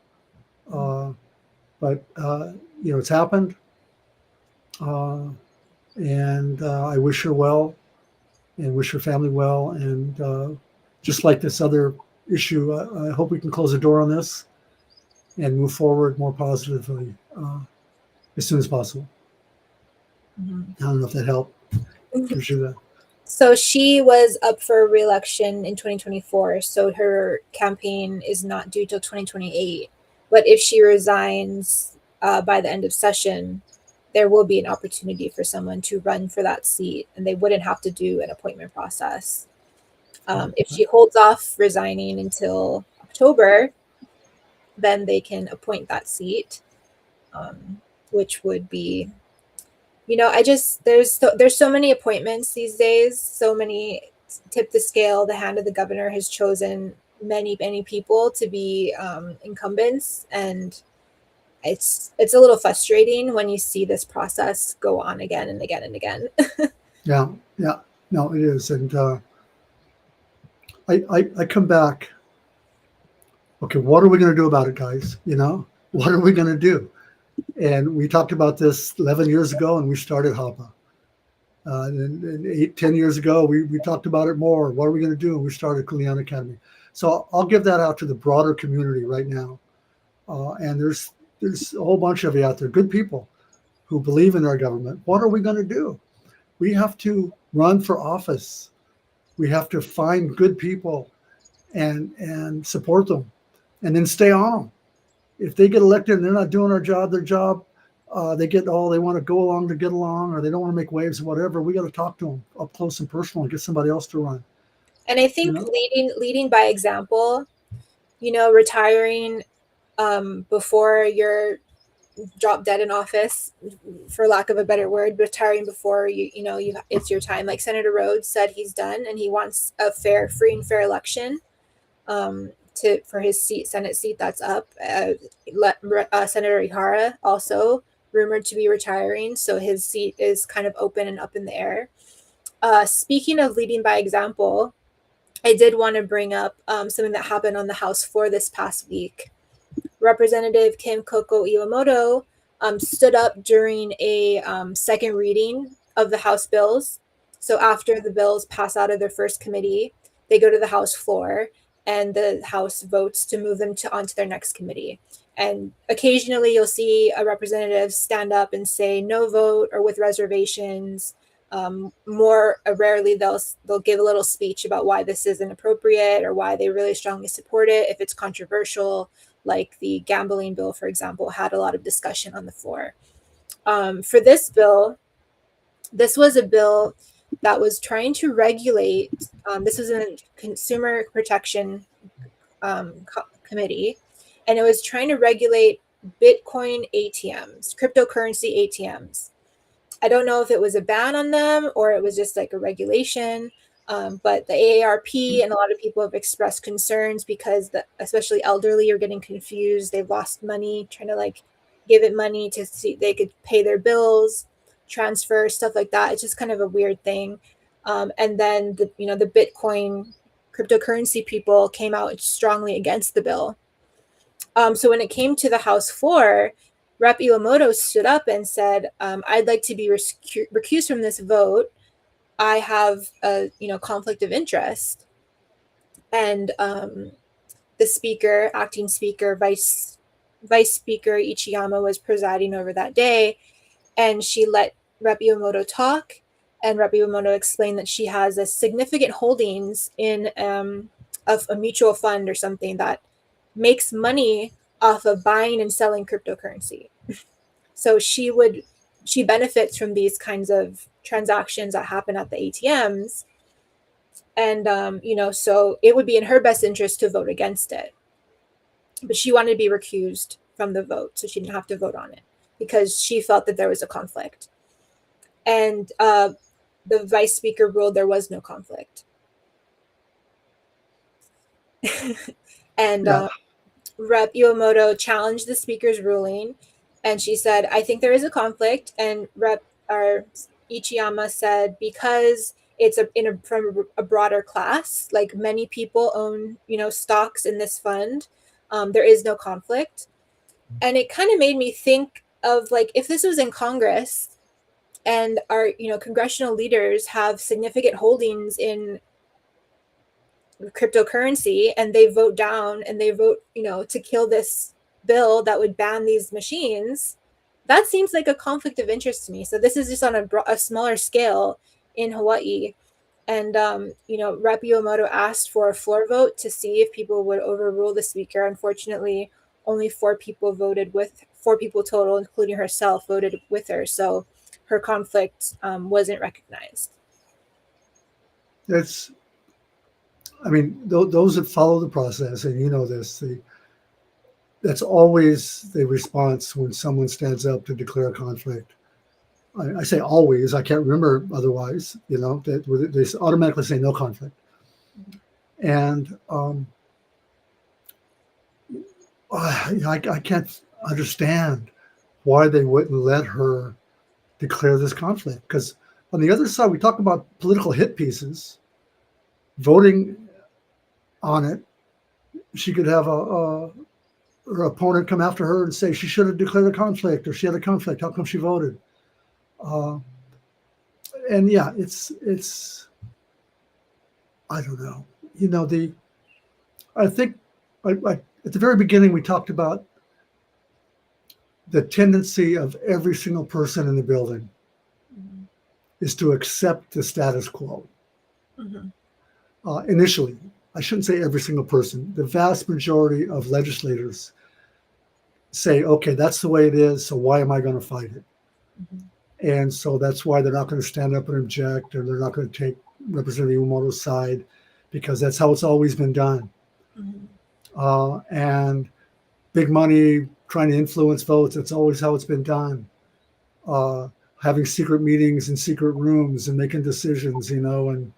But it's happened, and I wish her well, and wish her family well. And just like this other issue, I hope we can close the door on this. and move forward more positively as soon as possible. Mhm. I don't know if that helped. Gives you that. So she was up for re-election in 2024. So her campaign is not due till 2028. But if she resigns by the end of session, there will be an opportunity for someone to run for that seat, and they wouldn't have to do an appointment process. If she holds off resigning until October, then they can appoint that seat, which would be, there's so many appointments these days, so many. Tip the scale. The hand of the governor has chosen many people to be incumbents, and it's a little frustrating when you see this process go on again and again and again. Yeah, no, it is, and I come back. Okay, what are we going to do about it, guys? What are we going to do? And we talked about this 11 years ago, and we started HAPA. And 10 years ago, we talked about it more. What are we going to do? And we started Kuleana Academy. So I'll give that out to the broader community right now. And there's a whole bunch of you out there, good people who believe in our government. What are we going to do? We have to run for office. We have to find good people and support them, and then stay on them. If they get elected and they're not doing their job, they want to go along to get along, or they don't want to make waves or whatever. We got to talk to them up close and personal and get somebody else to run. And I think leading by example, retiring before you're drop dead in office, for lack of a better word, retiring before it's your time. Like Senator Rhodes said he's done, and he wants a free and fair election for his Senate seat that's up. Senator Ihara also rumored to be retiring, so his seat is kind of open and up in the air. Speaking of leading by example, I did want to bring up something that happened on the House floor this past week. Representative Kim Coco Iwamoto stood up during a second reading of the House bills. So after the bills pass out of their first committee, they go to the House floor, and the House votes to move them onto their next committee. And occasionally you'll see a representative stand up and say no vote or with reservations. More rarely they'll give a little speech about why this isn't appropriate or why they really strongly support it if it's controversial. Like the gambling bill, for example, had a lot of discussion on the floor. For this bill, this was a bill that was trying to regulate, this was in a consumer protection committee, and it was trying to regulate Bitcoin ATMs, cryptocurrency ATMs. I don't know if it was a ban on them or it was just like a regulation. But the AARP and a lot of people have expressed concerns because especially elderly are getting confused. They've lost money trying to give it money to see they could pay their bills, transfer, stuff like that. It's just kind of a weird thing. And then the Bitcoin cryptocurrency people came out strongly against the bill. So when it came to the House floor, Rep. Iwamoto stood up and said, I'd like to be recused from this vote. I have a conflict of interest. And the speaker, acting speaker, vice speaker Ichiyama was presiding over that day, and she let Rep. Iwamoto talk, and Rep. Iwamoto explained that she has a significant holdings in a mutual fund or something that makes money off of buying and selling cryptocurrency. So she benefits from these kinds of transactions that happen at the ATMs. And, so it would be in her best interest to vote against it. But she wanted to be recused from the vote, so she didn't have to vote on it because she felt that there was a conflict. And the vice speaker ruled there was no conflict. And Rep. Iwamoto challenged the speaker's ruling, and she said, I think there is a conflict. And Ichiyama said, because it's from a broader class, like many people own, stocks in this fund, there is no conflict. And it kind of made me think of if this was in Congress and our, congressional leaders have significant holdings in cryptocurrency and they vote down and they vote, to kill this bill that would ban these machines, that seems like a conflict of interest to me. So this is just on a smaller scale in Hawaii. And, Rep. Iwamoto asked for a floor vote to see if people would overrule the speaker. Unfortunately, only four people total, including herself, voted with her. So her conflict wasn't recognized. Those that follow the process, and you know this, that's always the response when someone stands up to declare a conflict. I say always, I can't remember otherwise, that they automatically say no conflict. And I can't understand why they wouldn't let her declare this conflict. Because on the other side, we talk about political hit pieces, voting on it. She could have her opponent come after her and say she should have declared a conflict, or she had a conflict. How come she voted? And yeah, it's I don't know. I think at the very beginning we talked about the tendency of every single person in the building is to accept the status quo. Initially, I shouldn't say every single person. The vast majority of legislators say, okay, that's the way it is, so why am I going to fight it? And so that's why they're not going to stand up and object, or they're not going to take Representative Iwamoto's side, because that's how it's always been done. And big money trying to influence votes, that's always how it's been done. Having secret meetings in secret rooms and making decisions, and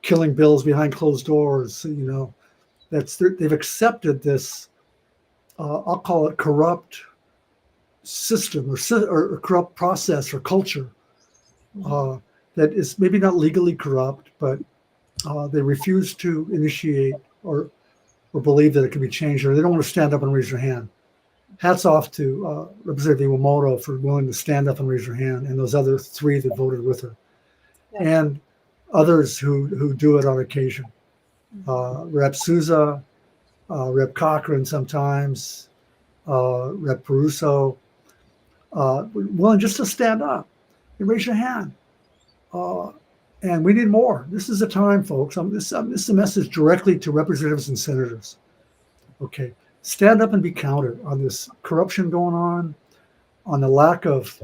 killing bills behind closed doors, they've accepted this, I'll call it corrupt system or corrupt process or culture that is maybe not legally corrupt, but they refuse to initiate or believe that it can be changed, or they don't want to stand up and raise their hand. Hats off to Representative Iwamoto for willing to stand up and raise her hand, and those other three that voted with her, and others who do it on occasion. Rep. Souza, Rep. Cochran sometimes, Rep. Peruso, willing just to stand up and raise your hand. And we need more. This is the time, folks. This is a message directly to representatives and senators. Okay, stand up and be counted on this corruption going on the lack of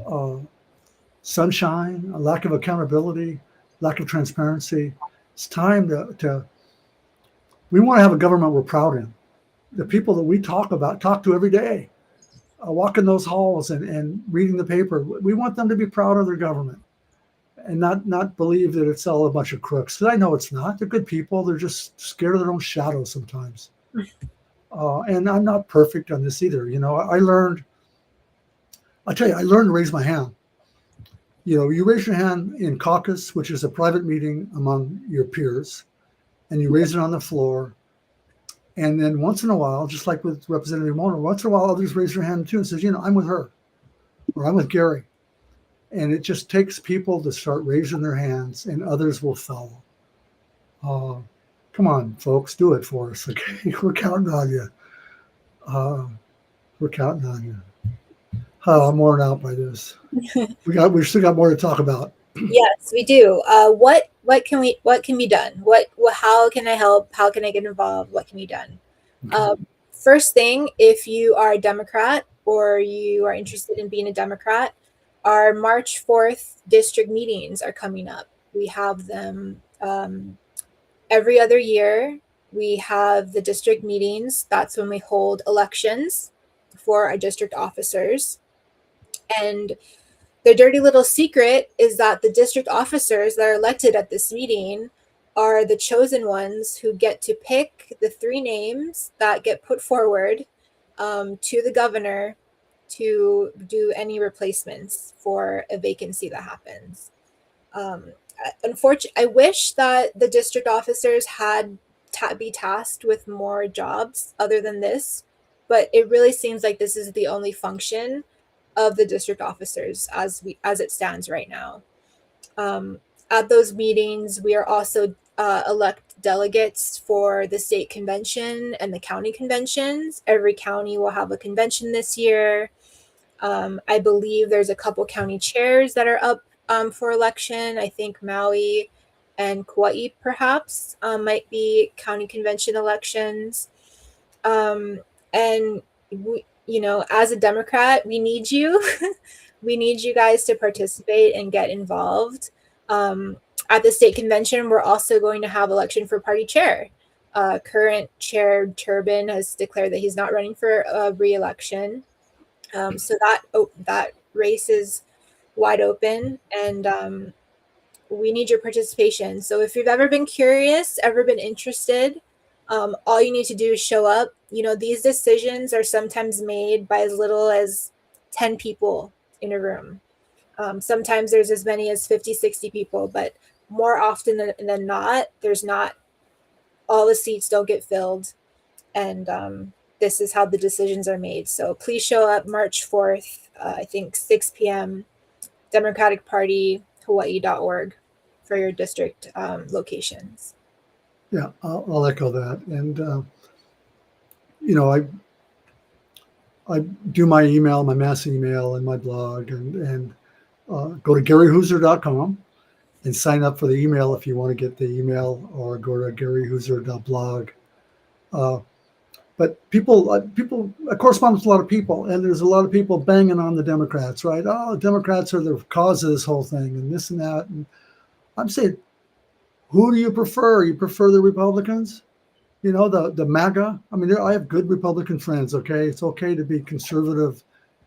sunshine, a lack of accountability, lack of transparency. It's time to we want to have a government we're proud in. The people that we talk to every day, walking those halls and reading the paper, we want them to be proud of their government and not believe that it's all a bunch of crooks. Because I know it's not. They're good people. They're just scared of their own shadow sometimes. And I'm not perfect on this either. I learned to raise my hand. You raise your hand in caucus, which is a private meeting among your peers, and you raise it on the floor. And then once in a while, just like with Representative Mona, once in a while others raise their hand too and says, I'm with her, or I'm with Gary. And it just takes people to start raising their hands, and others will follow. Come on, folks, do it for us, okay? We're counting on you. We're counting on you. I'm worn out by this. We still got more to talk about. Yes, we do. What can be done? How can I help? How can I get involved? What can be done? Okay. First thing, if you are a Democrat or you are interested in being a Democrat, our March 4th district meetings are coming up. We have them every other year. We have the district meetings. That's when we hold elections for our district officers. And the dirty little secret is that the district officers that are elected at this meeting are the chosen ones who get to pick the 3 names that get put forward to the governor to do any replacements for a vacancy that happens. Unfortunately, I wish that the district officers had be tasked with more jobs other than this, but it really seems like this is the only function of the district officers as it stands right now. At those meetings, we are also elect delegates for the state convention and the county conventions. Every county will have a convention this year. I believe there's a couple county chairs that are up for election. I think Maui and Kauai perhaps might be county convention elections. And we, as a Democrat, we need you. We need you guys to participate and get involved. At the state convention, we're also going to have election for party chair. Current chair Turbin has declared that he's not running for re-election. So that race is wide open, and we need your participation. So if you've ever been curious, ever been interested, all you need to do is show up. These decisions are sometimes made by as little as 10 people in a room. Sometimes there's as many as 50, 60 people, but more often than not, there's not, all the seats don't get filled. And this is how the decisions are made. So please show up March 4th, I think 6 p.m., Democratic Party, Hawaii.org for your district locations. Yeah, I'll echo that. And, I do my email, my mass email, and my blog, and go to GaryHooser.com and sign up for the email if you want to get the email, or go to GaryHooser.blog. But people, I correspond with a lot of people, and there's a lot of people banging on the Democrats, right? Oh, Democrats are the cause of this whole thing, and this and that. And I'm saying, who do you prefer? You prefer the Republicans? The MAGA. I mean, I have good Republican friends. Okay, it's okay to be conservative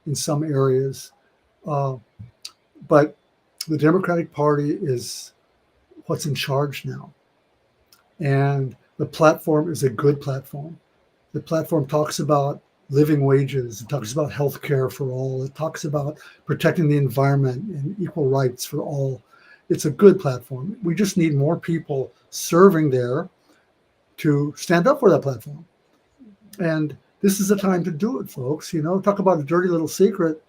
in some areas, but the Democratic Party is what's in charge now, and the platform is a good platform. The platform talks about living wages. It talks about health care for all. It talks about protecting the environment and equal rights for all. It's a good platform. We just need more people serving there to stand up for that platform. And this is the time to do it, folks. Talk about a dirty little secret.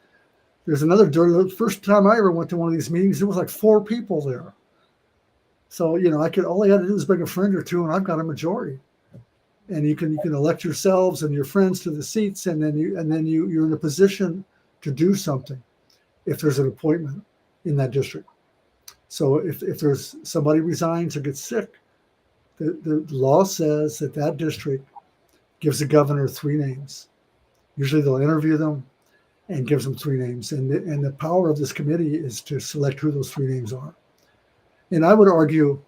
There's another dirty little, first time I ever went to one of these meetings, there was like 4 people there. So, all I had to do is bring a friend or two, and I've got a majority. And you can elect yourselves and your friends to the seats, and then you're in a position to do something if there's an appointment in that district. So if there's somebody resigns or gets sick, the law says that district gives the governor 3 names. Usually they'll interview them and gives them 3 names. And the power of this committee is to select who those 3 names are. And I would argue,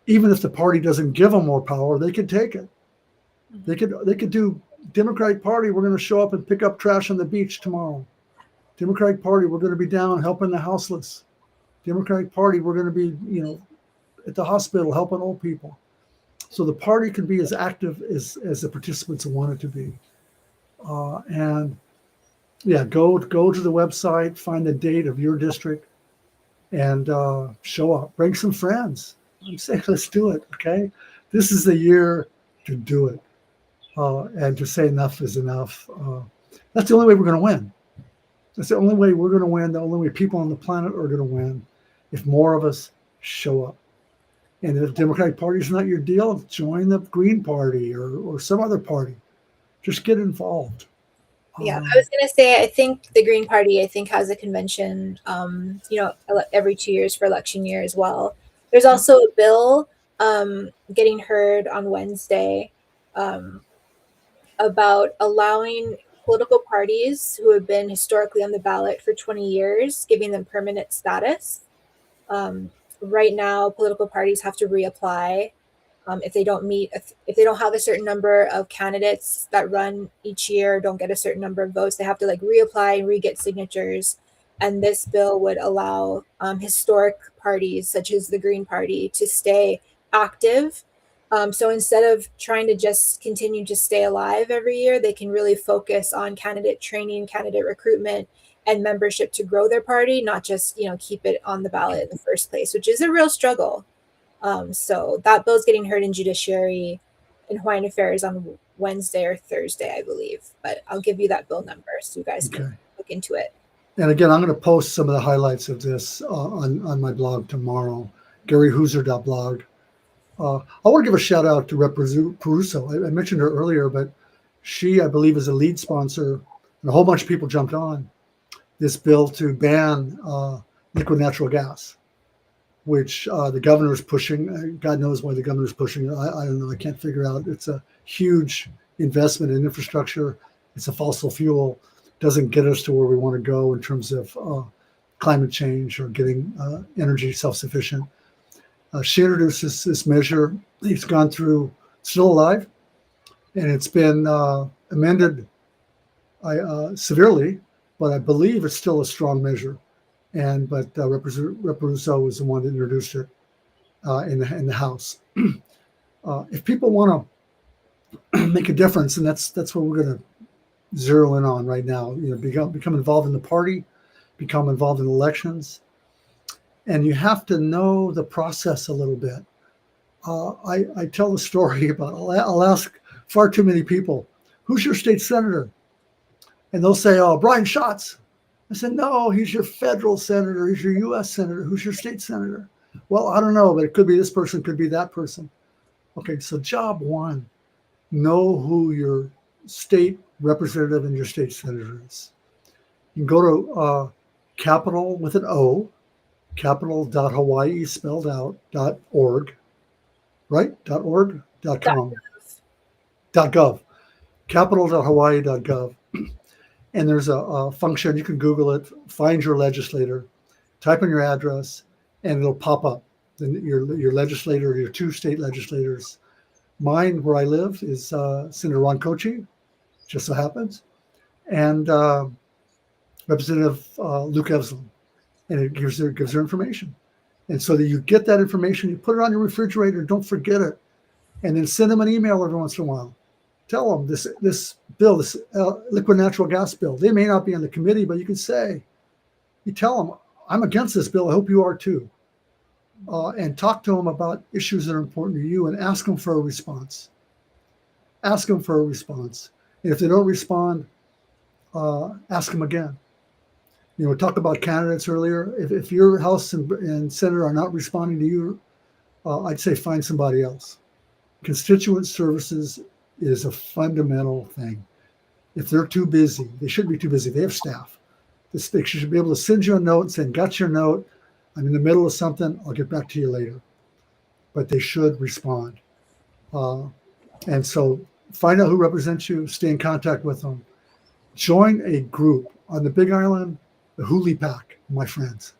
even if the party doesn't give them more power, they could take it. They could do Democratic Party, we're going to show up and pick up trash on the beach tomorrow. Democratic Party, we're going to be down helping the houseless. Democratic Party, we're going to be, at the hospital helping old people. So the party can be as active as the participants want it to be. And yeah, go to the website, find the date of your district, and show up. Bring some friends. I'm saying, let's do it. Okay, this is the year to do it, and to say enough is enough. That's the only way we're going to win. That's the only way we're going to win. The only way people on the planet are going to win, if more of us show up. And if the Democratic Party is not your deal, join the Green Party or some other party. Just get involved. Yeah, I was going to say, I think the Green Party, has a convention, every 2 years for election year as well. There's also a bill getting heard on Wednesday about allowing political parties who have been historically on the ballot for 20 years, giving them permanent status. Right now, political parties have to reapply if they don't have a certain number of candidates that run each year, don't get a certain number of votes, they have to reapply and re-get signatures. And this bill would allow historic parties such as the Green Party to stay active. So instead of trying to just continue to stay alive every year, they can really focus on candidate training, candidate recruitment, and membership to grow their party, not just keep it on the ballot in the first place, which is a real struggle. So that bill's getting heard in Judiciary and Hawaiian Affairs on Wednesday or Thursday, I believe. But I'll give you that bill number so you guys can look into it. And again, I'm going to post some of the highlights of this on my blog tomorrow, GaryHooser.blog. I want to give a shout out to Rep. Peruso. I mentioned her earlier, but she, I believe, is a lead sponsor, and a whole bunch of people jumped on this bill to ban liquid natural gas, which the governor is pushing. God knows why the governor is pushing it. I don't know. I can't figure out. It's a huge investment in infrastructure. It's a fossil fuel. Doesn't get us to where we want to go in terms of climate change or getting energy self-sufficient. She introduced this measure. It's gone through, still alive, and it's been amended severely, but I believe it's still a strong measure. But Rep. Russo was the one that introduced it in the House. If people want to make a difference, and that's what we're going to zero in on right now. Become involved in the party, become involved in elections, and you have to know the process a little bit. I tell the story about I'll ask far too many people, "Who's your state senator?" And they'll say, "Oh, Brian Schatz." I said, "No, he's your federal senator. He's your U.S. senator. Who's your state senator?" "Well, I don't know, but it could be this person, could be that person." Okay, so job one, know who your state representative and your state senator is. You can go to capital with an O, capital.hawaii spelled out, .org, right? .org, .com, .gov, capital.hawaii.gov. And there's a function, you can Google it, find your legislator, type in your address, and it'll pop up. Then your legislator, your two state legislators. Mine, where I live, is Senator Ron Kochi, just so happens, and Representative Luke Evslin. And it gives her information. And so that you get that information, you put it on your refrigerator, don't forget it, and then send them an email every once in a while. Tell them this bill, this liquid natural gas bill. They may not be on the committee, but you tell them, "I'm against this bill. I hope you are too." And talk to them about issues that are important to you, and ask them for a response. Ask them for a response. And if they don't respond, ask them again. We talked about candidates earlier. If your House and Senate are not responding to you, I'd say find somebody else. Constituent services is a fundamental thing. If they're too busy, they shouldn't be too busy. They have staff. They should be able to send you a note saying, "Got your note. I'm in the middle of something. I'll get back to you later." But they should respond. And so find out who represents you. Stay in contact with them. Join a group on the Big Island, the HuliPAC, my friends.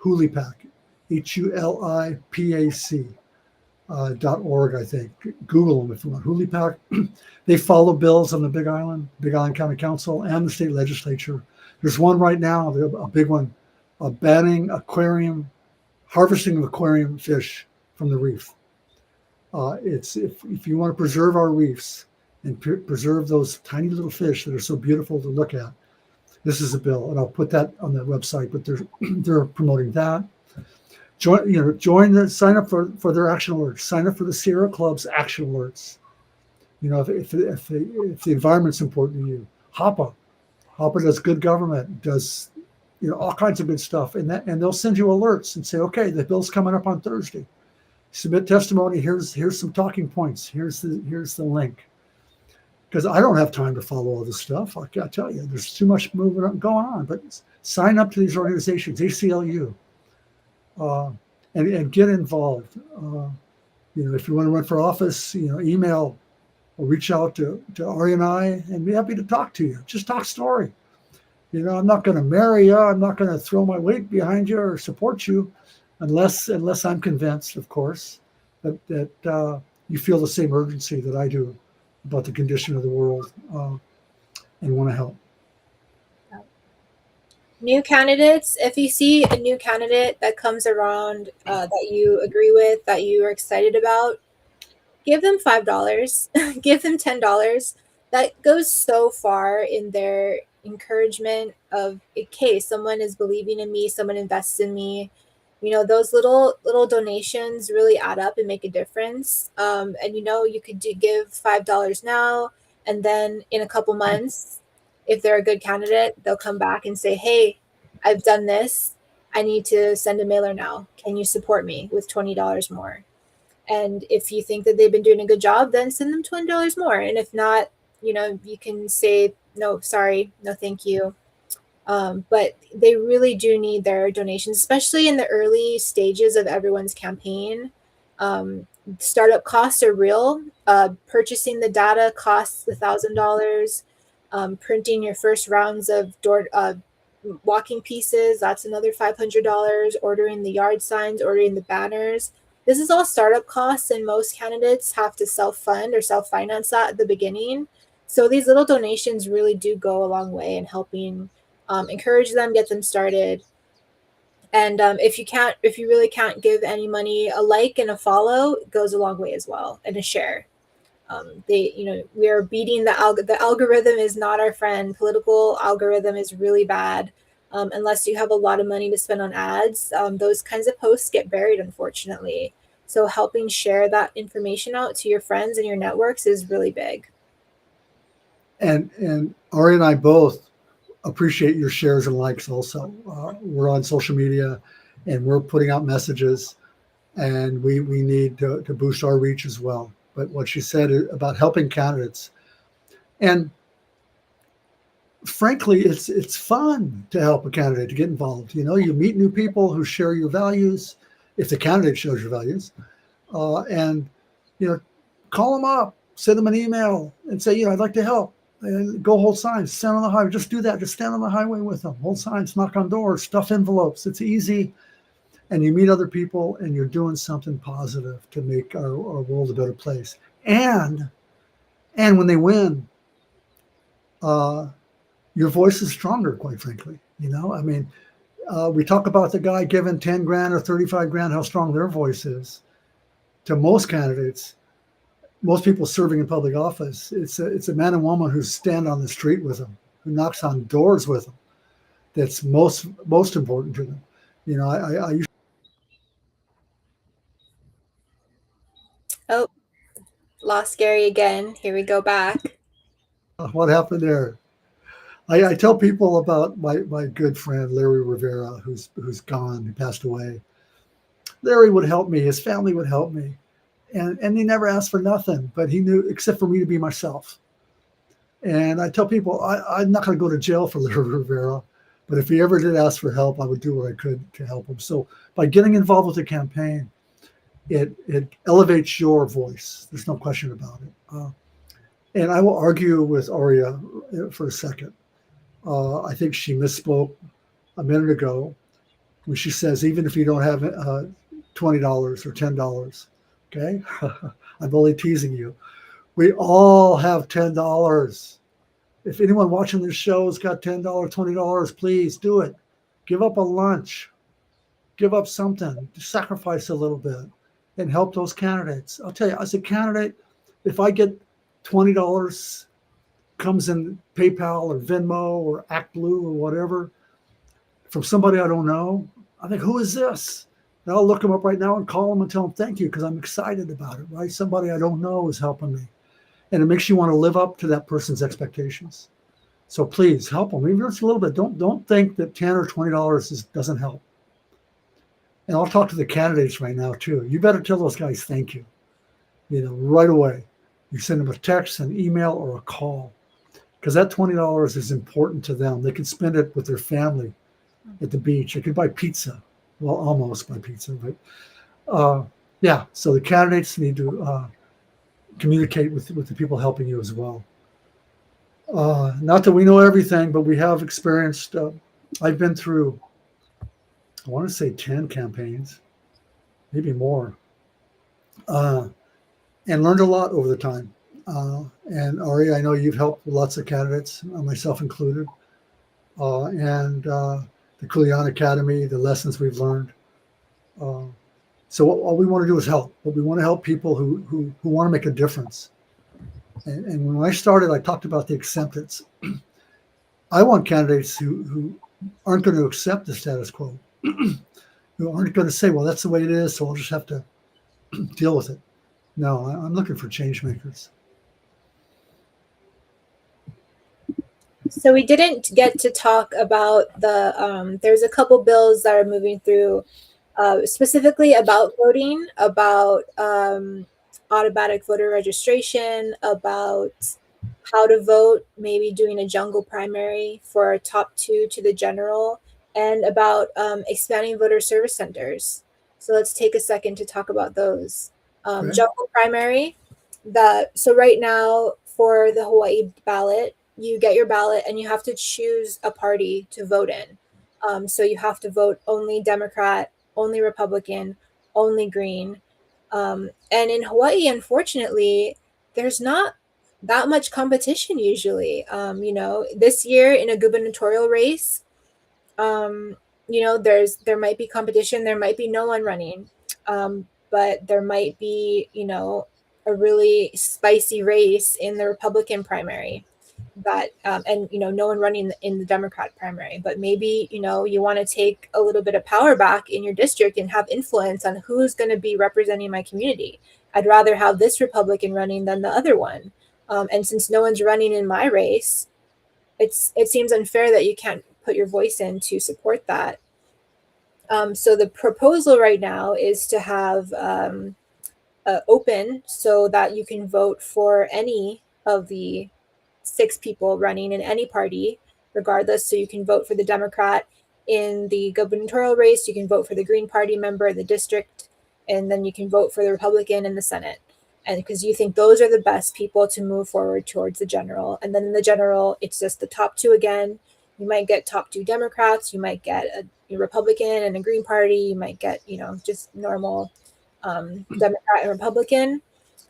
HuliPAC, HuliPAC. .org, I think. Google them if you want. HuliPAC. They follow bills on the Big Island County Council, and the state legislature. There's one right now, a big one, banning harvesting of aquarium fish from the reef. It's if you want to preserve our reefs and preserve those tiny little fish that are so beautiful to look at, this is a bill, and I'll put that on the website. But they're promoting that. Sign up for their action alerts. Sign up for the Sierra Club's action alerts. If the environment's important to you, HAPA does good government, does all kinds of good stuff, and they'll send you alerts and say, "Okay, the bill's coming up on Thursday. Submit testimony. Here's some talking points. Here's the link." Because I don't have time to follow all this stuff. I can't tell you, there's too much movement going on. But sign up to these organizations, ACLU. And get involved. If you want to run for office, email or reach out to Ari and I, and be happy to talk to you. Just talk story. I'm not going to marry you. I'm not going to throw my weight behind you or support you, unless I'm convinced, of course, that you feel the same urgency that I do about the condition of the world and want to help. New candidates, if you see a new candidate that comes around that you agree with, that you are excited about, give them $5, give them $10. That goes so far in their encouragement of, okay, someone is believing in me, someone invests in me. Those little donations really add up and make a difference. And you could give $5 now, and then in a couple months, if they're a good candidate, they'll come back and say, "Hey, I've done this. I need to send a mailer now. Can you support me with $20 more?" And if you think that they've been doing a good job, then send them $20 more. And if not, you can say, no, sorry, no, thank you. But they really do need their donations, especially in the early stages of everyone's campaign. Startup costs are real. Purchasing the data costs $1,000. Printing your first rounds of walking pieces, that's another $500. Ordering the yard signs, ordering the banners. This is all startup costs, and most candidates have to self-fund or self-finance that at the beginning. So these little donations really do go a long way in helping encourage them, get them started. And if you really can't give any money, a like and a follow goes a long way as well, and a share. We are beating the algorithm is not our friend. Political algorithm is really bad. Unless you have a lot of money to spend on ads, those kinds of posts get buried, unfortunately. So helping share that information out to your friends and your networks is really big. And Ari and I both appreciate your shares and likes also. We're on social media and we're putting out messages, and we need to boost our reach as well. But what she said about helping candidates, and frankly, it's fun to help a candidate to get involved. You meet new people who share your values, if the candidate shows your values, and call them up, send them an email, and say, I'd like to help. And go hold signs, stand on the highway. Just do that. Just stand on the highway with them. Hold signs, knock on doors, stuff envelopes. It's easy. And you meet other people and you're doing something positive to make our world a better place. And when they win, your voice is stronger, quite frankly. We talk about the guy giving 10 grand or 35 grand, how strong their voice is. To most candidates, most people serving in public office, it's a man and woman who stand on the street with them, who knocks on doors with them. That's most important to them. I Oh, lost Gary again. Here we go back. what happened there? I tell people about my good friend Larry Rivera, who's gone, who passed away. Larry would help me. His family would help me. And he never asked for nothing, but he knew, except for me, to be myself. And I tell people, I'm not going to go to jail for Larry Rivera, but if he ever did ask for help, I would do what I could to help him. So by getting involved with the campaign, it elevates your voice. There's no question about it. And I will argue with Aria for a second. I think she misspoke a minute ago when she says, even if you don't have $20 or $10, okay? I'm only teasing you. We all have $10. If anyone watching this show has got $10, $20, please do it. Give up a lunch. Give up something. Sacrifice a little bit and help those candidates. I'll tell you, as a candidate, if I get $20 comes in PayPal or Venmo or ActBlue or whatever from somebody I don't know, I think, who is this? And I'll look them up right now and call them and tell them thank you, because I'm excited about it, right? Somebody I don't know is helping me. And it makes you want to live up to that person's expectations. So please help them, even if it's a little bit. Don't think that $10 or $20 doesn't help. And I'll talk to the candidates right now too. You better tell those guys thank you, right away. You send them a text, an email, or a call, because that $20 is important to them. They can spend it with their family at the beach. They could buy pizza. Well, almost buy pizza, but yeah. So the candidates need to communicate with the people helping you as well. Not that we know everything, but we have experienced. I've been through, I want to say 10 campaigns, maybe more, and learned a lot over the time. And Ari, I know you've helped lots of candidates, myself included, and the Kulian Academy, the lessons we've learned. So all we want to do is help. But we want to help people who want to make a difference. And when I started, I talked about the acceptance. I want candidates who aren't going to accept the status quo, who aren't going to say, well, that's the way it is, so I'll just have to deal with it. No, I'm looking for change makers. So we didn't get to talk about there's a couple bills that are moving through specifically about voting, about automatic voter registration, about how to vote, maybe doing a jungle primary for top two to the general, and about expanding voter service centers. So let's take a second to talk about those. Okay. Jungle primary, so right now for the Hawaii ballot, you get your ballot and you have to choose a party to vote in. So you have to vote only Democrat, only Republican, only Green. And in Hawaii, unfortunately, there's not that much competition usually. This year in a gubernatorial race, there might be competition, there might be no one running, but there might be, a really spicy race in the Republican primary that and no one running in the Democrat primary, but maybe you want to take a little bit of power back in your district and have influence on who's going to be representing my community. I'd rather have this Republican running than the other one, and since no one's running in my race, it seems unfair that you can't put your voice in to support that. So the proposal right now is to have open so that you can vote for any of the 6 people running in any party, regardless. So you can vote for the Democrat in the gubernatorial race, you can vote for the Green Party member in the district, and then you can vote for the Republican in the Senate. And because you think those are the best people to move forward towards the general. And then in the general, it's just the top 2 again. You might get top 2 Democrats, you might get a Republican and a Green Party, you might get, just normal Democrat and Republican.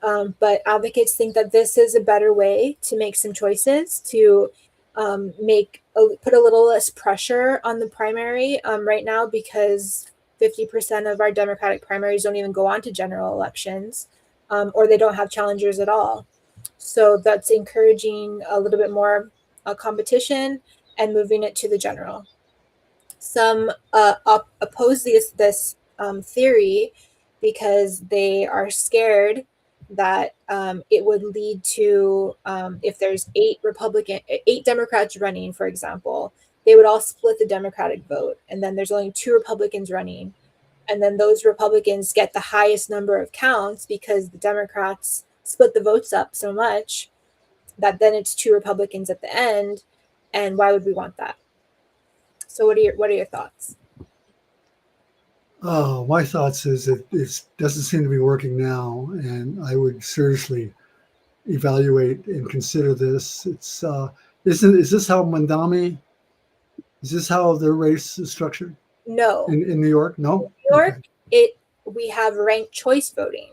But advocates think that this is a better way to make some choices, to put a little less pressure on the primary right now, because 50% of our Democratic primaries don't even go on to general elections, or they don't have challengers at all. So that's encouraging a little bit more competition and moving it to the general. Some oppose this theory because they are scared that it would lead to, if there's 8 Democrats running, for example, they would all split the Democratic vote, and then there's only 2 Republicans running, and then those Republicans get the highest number of counts because the Democrats split the votes up so much that then it's 2 Republicans at the end. And why would we want that? So what are your thoughts? Oh, my thoughts is it doesn't seem to be working now, and I would seriously evaluate and consider this. It's is this how Mandami? Is this how their race is structured? No. In New York? No. In New York, okay. We have ranked choice voting.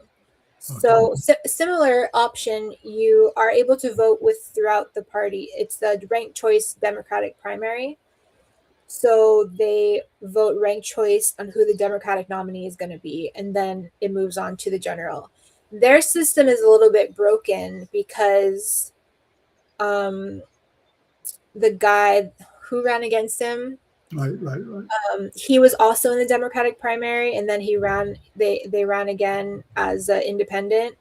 So similar option, you are able to vote with throughout the party. It's the ranked choice Democratic primary. So they vote ranked choice on who the Democratic nominee is going to be, and then it moves on to the general. Their system is a little bit broken because the guy who ran against him, Right. he was also in the Democratic primary, and then they ran again as an independent.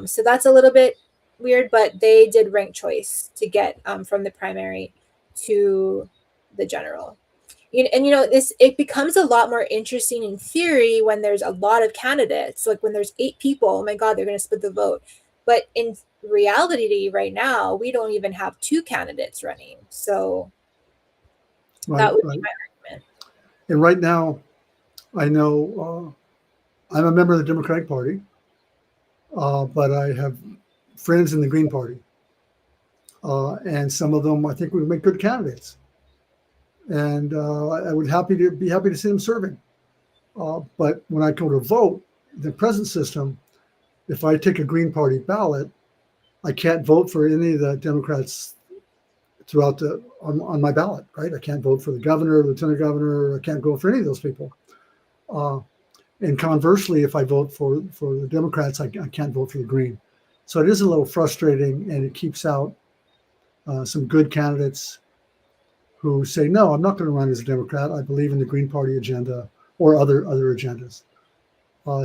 So that's a little bit weird, but they did ranked choice to get from the primary to the general. And it becomes a lot more interesting in theory when there's a lot of candidates. Like when there's 8 people, oh my God, they're going to split the vote. But in reality right now, we don't even have 2 candidates running. So that would be my argument. And right now, I know I'm a member of the Democratic Party, but I have friends in the Green Party. And some of them, I think, would make good candidates. And I would be happy to see them serving. But when I go to vote, the present system, if I take a Green Party ballot, I can't vote for any of the Democrats throughout on my ballot, right? I can't vote for the governor, lieutenant governor. I can't vote for any of those people. And conversely, if I vote for the Democrats, I can't vote for the Green. So it is a little frustrating, and it keeps out some good candidates who say, no, I'm not going to run as a Democrat. I believe in the Green Party agenda or other agendas.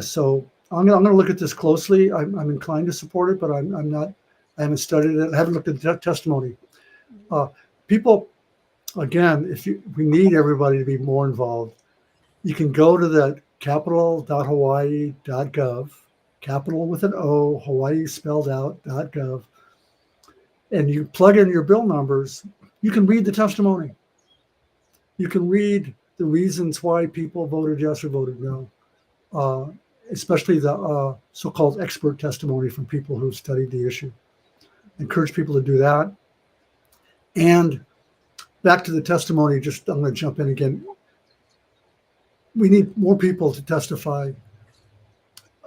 So I'm going to look at this closely. I'm inclined to support it, but I'm not. I haven't studied it. I haven't looked at the testimony. People, again, we need everybody to be more involved. You can go to the capital.hawaii.gov, capital with an O, Hawaii spelled out, .gov, and you plug in your bill numbers. You can read the testimony. You can read the reasons why people voted yes or voted no, uh, especially the so-called expert testimony from people who've studied the issue. Encourage people to do that. And back to the testimony, just I'm going to jump in again. We need more people to testify.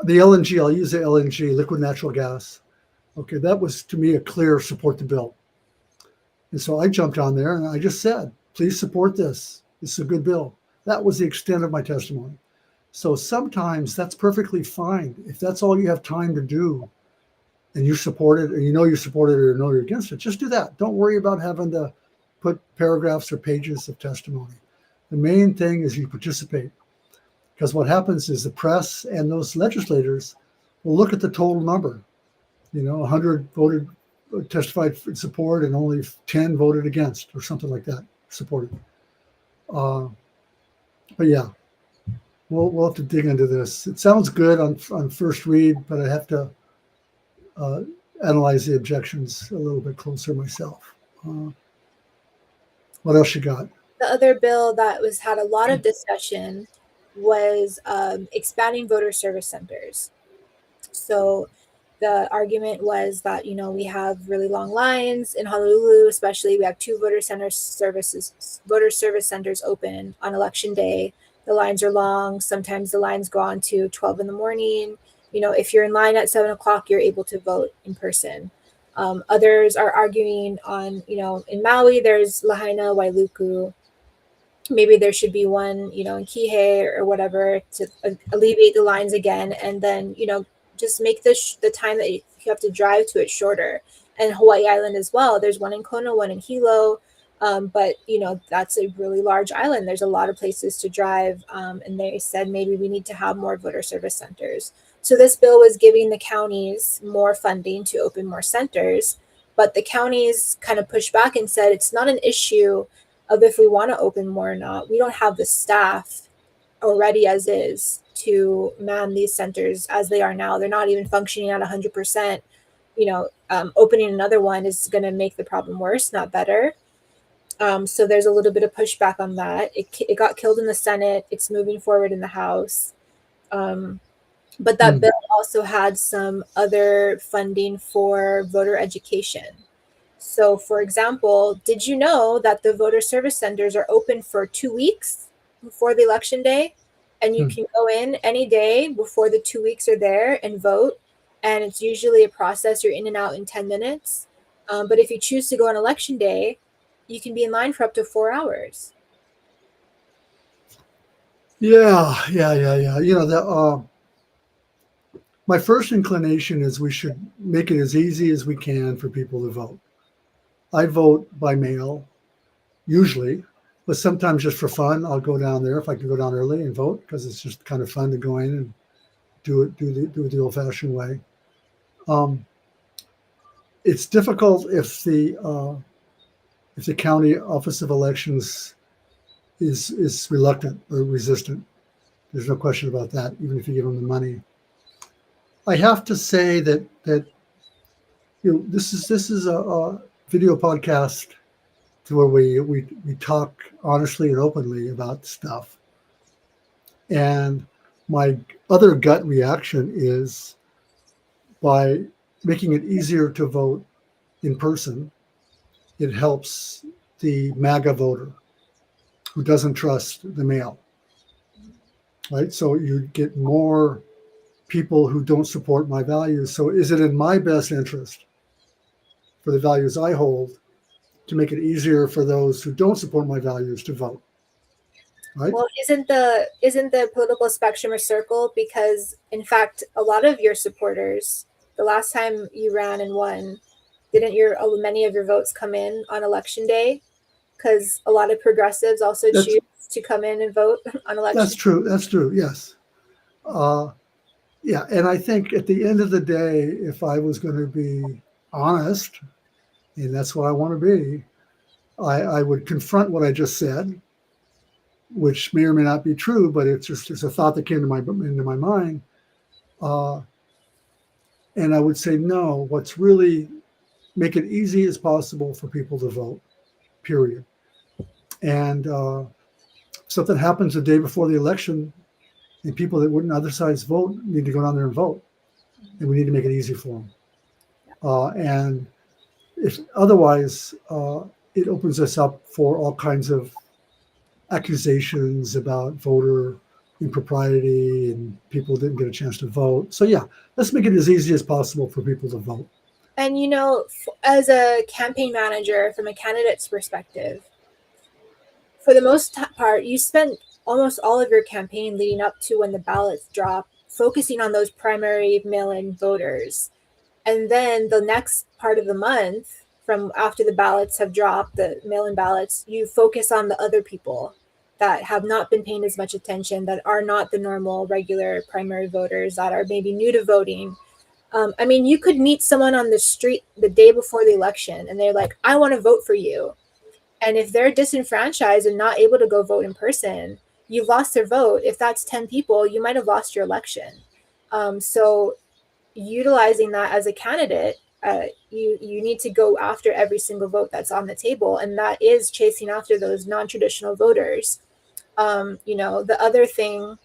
The LNG, I'll use the LNG, liquid natural gas. Okay, that was to me a clear support the bill. And so I jumped on there and I just said, please support this. This is a good bill. That was the extent of my testimony. So sometimes that's perfectly fine. If that's all you have time to do and you support it, or you know you support it or know you're against it, just do that. Don't worry about having to put paragraphs or pages of testimony. The main thing is you participate. Because what happens is the press and those legislators will look at the total number. 100 voted, testified in support, and only 10 voted against, or something like that, supported. But yeah, we'll have to dig into this. It sounds good on first read, but I have to analyze the objections a little bit closer myself. What else you got? The other bill that had a lot of discussion was expanding voter service centers. So the argument was that, we have really long lines in Honolulu, especially. We have 2 voter service centers open on election day. The lines are long. Sometimes the lines go on to 12 in the morning. If you're in line at 7 o'clock, you're able to vote in person. Others are arguing on, in Maui, there's Lahaina, Wailuku. Maybe there should be one, in Kihei or whatever, to alleviate the lines again. And then, just make the time that you have to drive to it shorter. And Hawaii Island as well. There's one in Kona, one in Hilo. But, that's a really large island. There's a lot of places to drive. And they said maybe we need to have more voter service centers. So this bill was giving the counties more funding to open more centers. But the counties kind of pushed back and said it's not an issue of if we want to open more or not. We don't have the staff already as is to man these centers as they are now. They're not even functioning at 100%. Opening another one is going to make the problem worse, not better. So there's a little bit of pushback on that. It got killed in the Senate. It's moving forward in the House. But that bill also had some other funding for voter education. So, for example, did you know that the voter service centers are open for 2 weeks before the election day? And you can go in any day before the 2 weeks are there and vote. And it's usually a process. You're in and out in 10 minutes. But if you choose to go on election day, you can be in line for up to 4 hours. Yeah. My first inclination is we should make it as easy as we can for people to vote. I vote by mail, usually, but sometimes just for fun, I'll go down there if I can go down early and vote, because it's just kind of fun to go in and do it the old-fashioned way. It's difficult if the county office of elections is reluctant or resistant. There's no question about that, even if you give them the money. I have to say that this is a video podcast to where we talk honestly and openly about stuff. And my other gut reaction is, by making it easier to vote in person, it helps the MAGA voter who doesn't trust the mail, right? So you get more people who don't support my values. So is it in my best interest, for the values I hold, to make it easier for those who don't support my values to vote? Right? Well, isn't the political spectrum a circle? Because in fact, a lot of your supporters, the last time you ran and won, didn't many of your votes come in on election day? Because a lot of progressives also choose to come in and vote on election day. That's true. Yes. Yeah. And I think at the end of the day, if I was going to be honest, and that's what I want to be, I would confront what I just said, which may or may not be true, but it's a thought that came into my mind. And I would say, no, what's really make it easy as possible for people to vote, period. And something happens the day before the election, and people that wouldn't otherwise vote need to go down there and vote. And we need to make it easy for them. And if otherwise, it opens us up for all kinds of accusations about voter impropriety and people didn't get a chance to vote. So yeah, let's make it as easy as possible for people to vote. And as a campaign manager, from a candidate's perspective, for the most part, you spend almost all of your campaign leading up to when the ballots drop, focusing on those primary mail-in voters. And then the next part of the month, from after the ballots have dropped, the mail-in ballots, you focus on the other people that have not been paying as much attention, that are not the normal, regular primary voters, that are maybe new to voting. I mean, you could meet someone on the street the day before the election, and they're like, I want to vote for you. And if they're disenfranchised and not able to go vote in person, you've lost their vote. If that's 10 people, you might have lost your election. So utilizing that as a candidate, you need to go after every single vote that's on the table. And that is chasing after those non-traditional voters. The other thing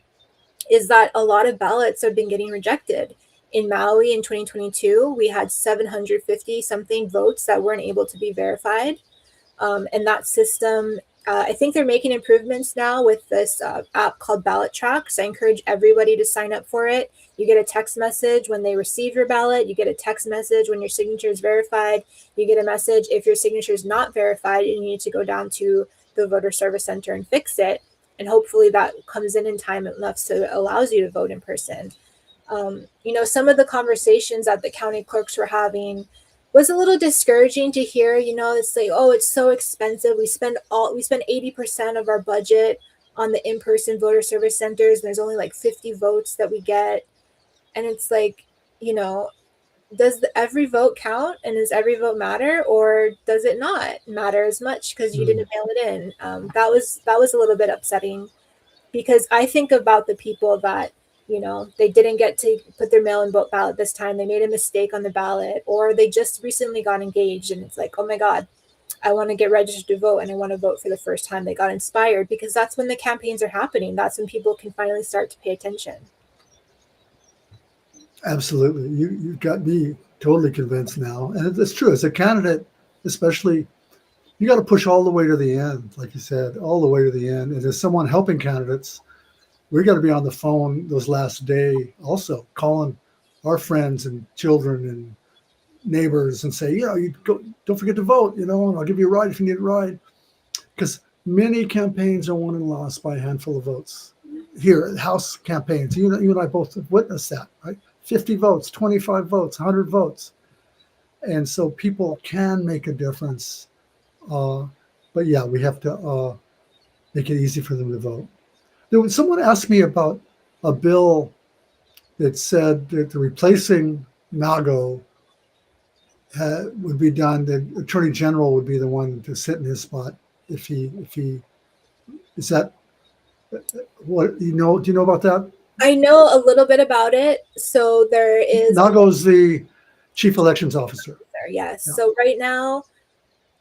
is that a lot of ballots have been getting rejected. In Maui in 2022, we had 750 something votes that weren't able to be verified. And that system, I think they're making improvements now with this app called Ballot Tracks. I encourage everybody to sign up for it. You get a text message when they receive your ballot. You get a text message when your signature is verified. You get a message if your signature is not verified and you need to go down to the voter service center and fix it. And hopefully that comes in time enough so it allows you to vote in person. Some of the conversations that the county clerks were having was a little discouraging to hear. It's like, oh, it's so expensive. We spend 80% of our budget on the in-person voter service centers, and there's only like 50 votes that we get. And it's like, does every vote count, and does every vote matter, or does it not matter as much because you didn't mail it in? That was a little bit upsetting, because I think about the people that they didn't get to put their mail-in vote ballot this time. They made a mistake on the ballot, or they just recently got engaged, and it's like, oh my God, I want to get registered to vote and I want to vote for the first time. They got inspired, because that's when the campaigns are happening. That's when people can finally start to pay attention. Absolutely. You've got me totally convinced now. And it's true. As a candidate, especially, you got to push all the way to the end, like you said, all the way to the end. And as someone helping candidates, we got to be on the phone those last day also, calling our friends and children and neighbors and say, don't forget to vote, and I'll give you a ride if you need a ride. Because many campaigns are won and lost by a handful of votes. Here, House campaigns, you and I both have witnessed that, right? 50 votes, 25 votes, 100 votes. And so people can make a difference. But yeah, we have to make it easy for them to vote. Someone asked me about a bill that said that the replacing Mago would be done. The Attorney General would be the one to sit in his spot if he is that what do you know about that? I know a little bit about it. So there is Mago's the chief elections officer. Yes. Yeah. So right now,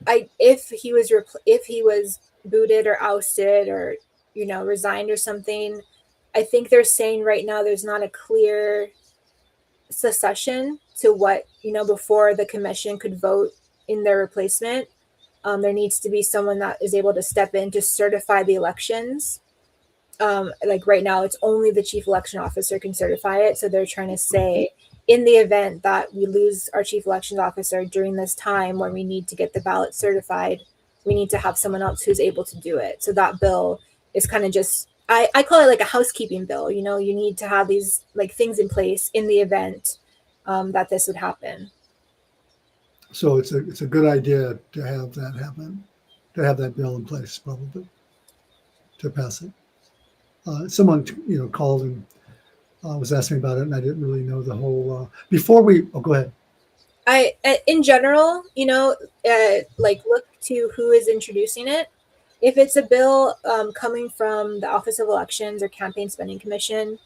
if he was booted or ousted or resigned or something, I think they're saying right now there's not a clear succession to what, before the commission could vote in their replacement. There needs to be someone that is able to step in to certify the elections. Like right now, it's only the chief election officer can certify it. So they're trying to say, in the event that we lose our chief elections officer during this time when we need to get the ballot certified, we need to have someone else who's able to do it. So that bill is kind of just, I call it like a housekeeping bill. You need to have these like things in place in the event that this would happen. So it's a good idea to have that happen, to have that bill in place, probably, to pass it. Someone called and was asking about it, and I didn't really know the whole. Before we, go ahead. In general, like look to who is introducing it. if it's a bill coming from the Office of Elections or Campaign Spending Commission,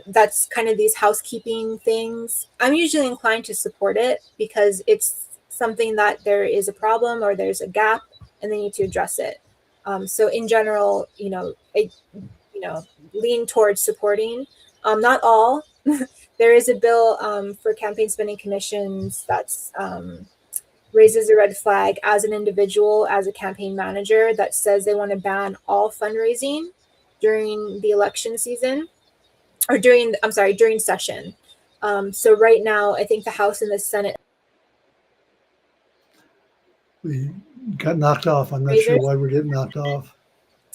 that's kind of these housekeeping things, I'm usually inclined to support it because it's something that there is a problem or there's a gap and they need to address it. So in general, I lean towards supporting. Not all. There is a bill for campaign spending commissions that's raises a red flag as an individual, as a campaign manager, that says they want to ban all fundraising during the election season or during session. So right now, I think the House and the Senate We got knocked off. I'm not sure raisers. why we're getting knocked off.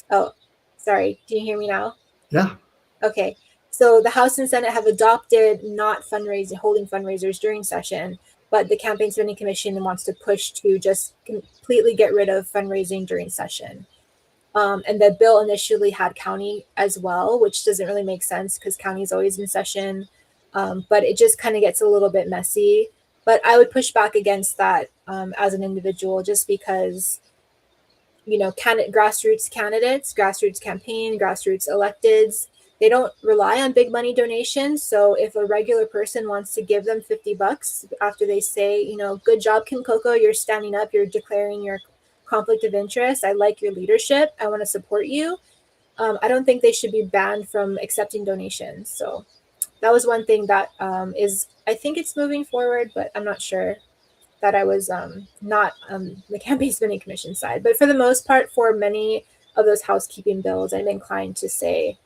Oh, sorry. Do you hear me now? Yeah. Okay. So the House and Senate have adopted not holding fundraisers during session, but the Campaign Spending Commission wants to push to just completely get rid of fundraising during session. And the bill initially had county as well, which doesn't really make sense because county is always in session. But it just kind of gets a little bit messy. But I would push back against that as an individual, just because grassroots candidates, grassroots campaign, grassroots electeds, they don't rely on big money donations. So if a regular person wants to give them $50 after they say, good job, Kim Coco, you're standing up, you're declaring your conflict of interest, I like your leadership, I want to support you, I don't think they should be banned from accepting donations. So that was one thing that I think it's moving forward, but I'm not sure that I was not the Campaign Spending Commission side. But for the most part, for many of those housekeeping bills, I'm inclined to say,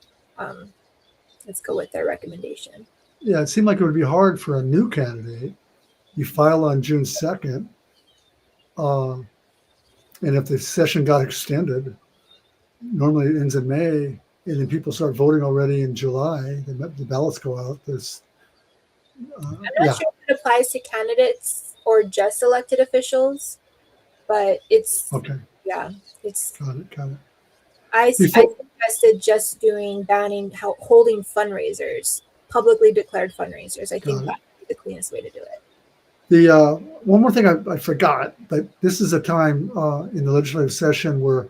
let's go with their recommendation. Yeah, it seemed like it would be hard for a new candidate. You file on June 2nd, and if the session got extended, normally it ends in May, and then people start voting already in July. The ballots go out. I'm not sure if it applies to candidates or just elected officials, but it's okay. Yeah, it's Got it. I suggested just banning holding fundraisers, publicly declared fundraisers. I think that would be the cleanest way to do it. The one more thing I forgot, but this is a time in the legislative session where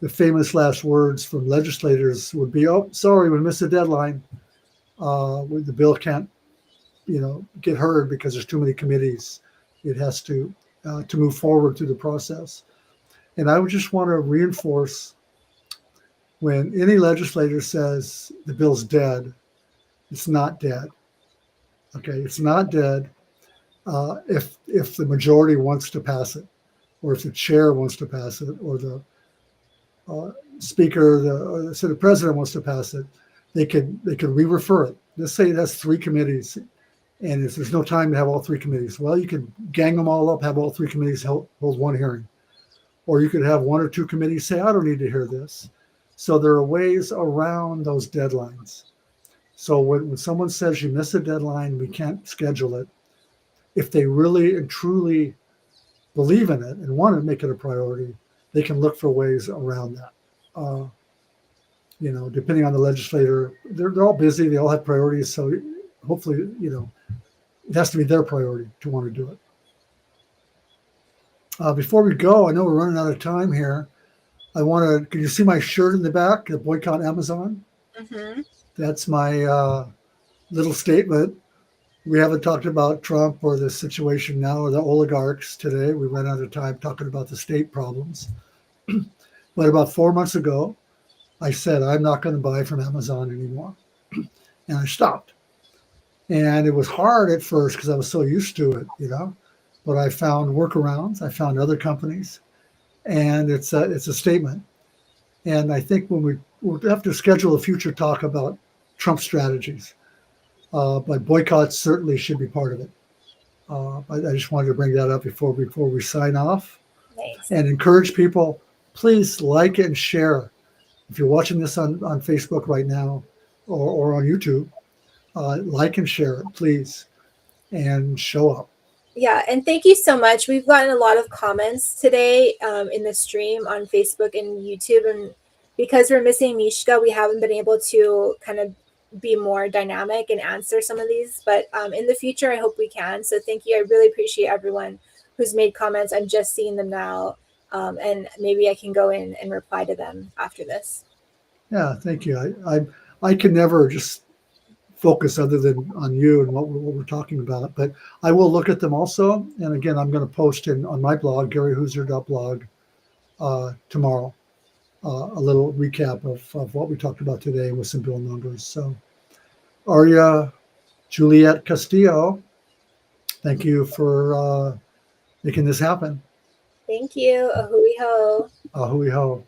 the famous last words from legislators would be, "Oh, sorry, we missed the deadline. The bill can't, get heard because there's too many committees. It has to move forward through the process." And I would just want to reinforce, when any legislator says the bill's dead, it's not dead. Okay, it's not dead. If the majority wants to pass it, or if the chair wants to pass it, or the speaker, or the Senate president wants to pass it, they could re-refer it. Let's say it has 3 committees, and if there's no time to have all 3 committees, well, you could gang them all up, have all 3 committees hold one hearing. Or you could have 1 or 2 committees say, I don't need to hear this. So there are ways around those deadlines. So when someone says you miss a deadline, we can't schedule it, if they really and truly believe in it and want to make it a priority, they can look for ways around that. Depending on the legislator, they're all busy. They all have priorities. So hopefully, it has to be their priority to want to do it. Before we go, I know we're running out of time here. Can you see my shirt in the back, the Boycott Amazon? Mm-hmm. That's my little statement. We haven't talked about Trump or the situation now or the oligarchs today. We ran out of time talking about the state problems. But about 4 months ago, I said, I'm not going to buy from Amazon anymore. And I stopped. And it was hard at first because I was so used to it, But I found workarounds. I found other companies. And it's a statement. And I think we'll have to schedule a future talk about Trump strategies. But boycotts certainly should be part of it. But I just wanted to bring that up before we sign off. Nice. And encourage people, please like and share. If you're watching this on Facebook right now or on YouTube, like and share it, please, and show up. Yeah, and thank you so much. We've gotten a lot of comments today in the stream on Facebook and YouTube, and because we're missing Mishka, we haven't been able to kind of be more dynamic and answer some of these. But in the future, I hope we can. So thank you. I really appreciate everyone who's made comments. I'm just seeing them now. and maybe I can go in and reply to them after this. Yeah, thank you. I can never just focus other than on you and what we're talking about, but I will look at them also. And again, I'm going to post on my blog, GaryHooser.blog, tomorrow, a little recap of what we talked about today with some bill numbers. So, Aria Juliet Castillo, thank you for making this happen. Thank you. A hui ho. Hui ho.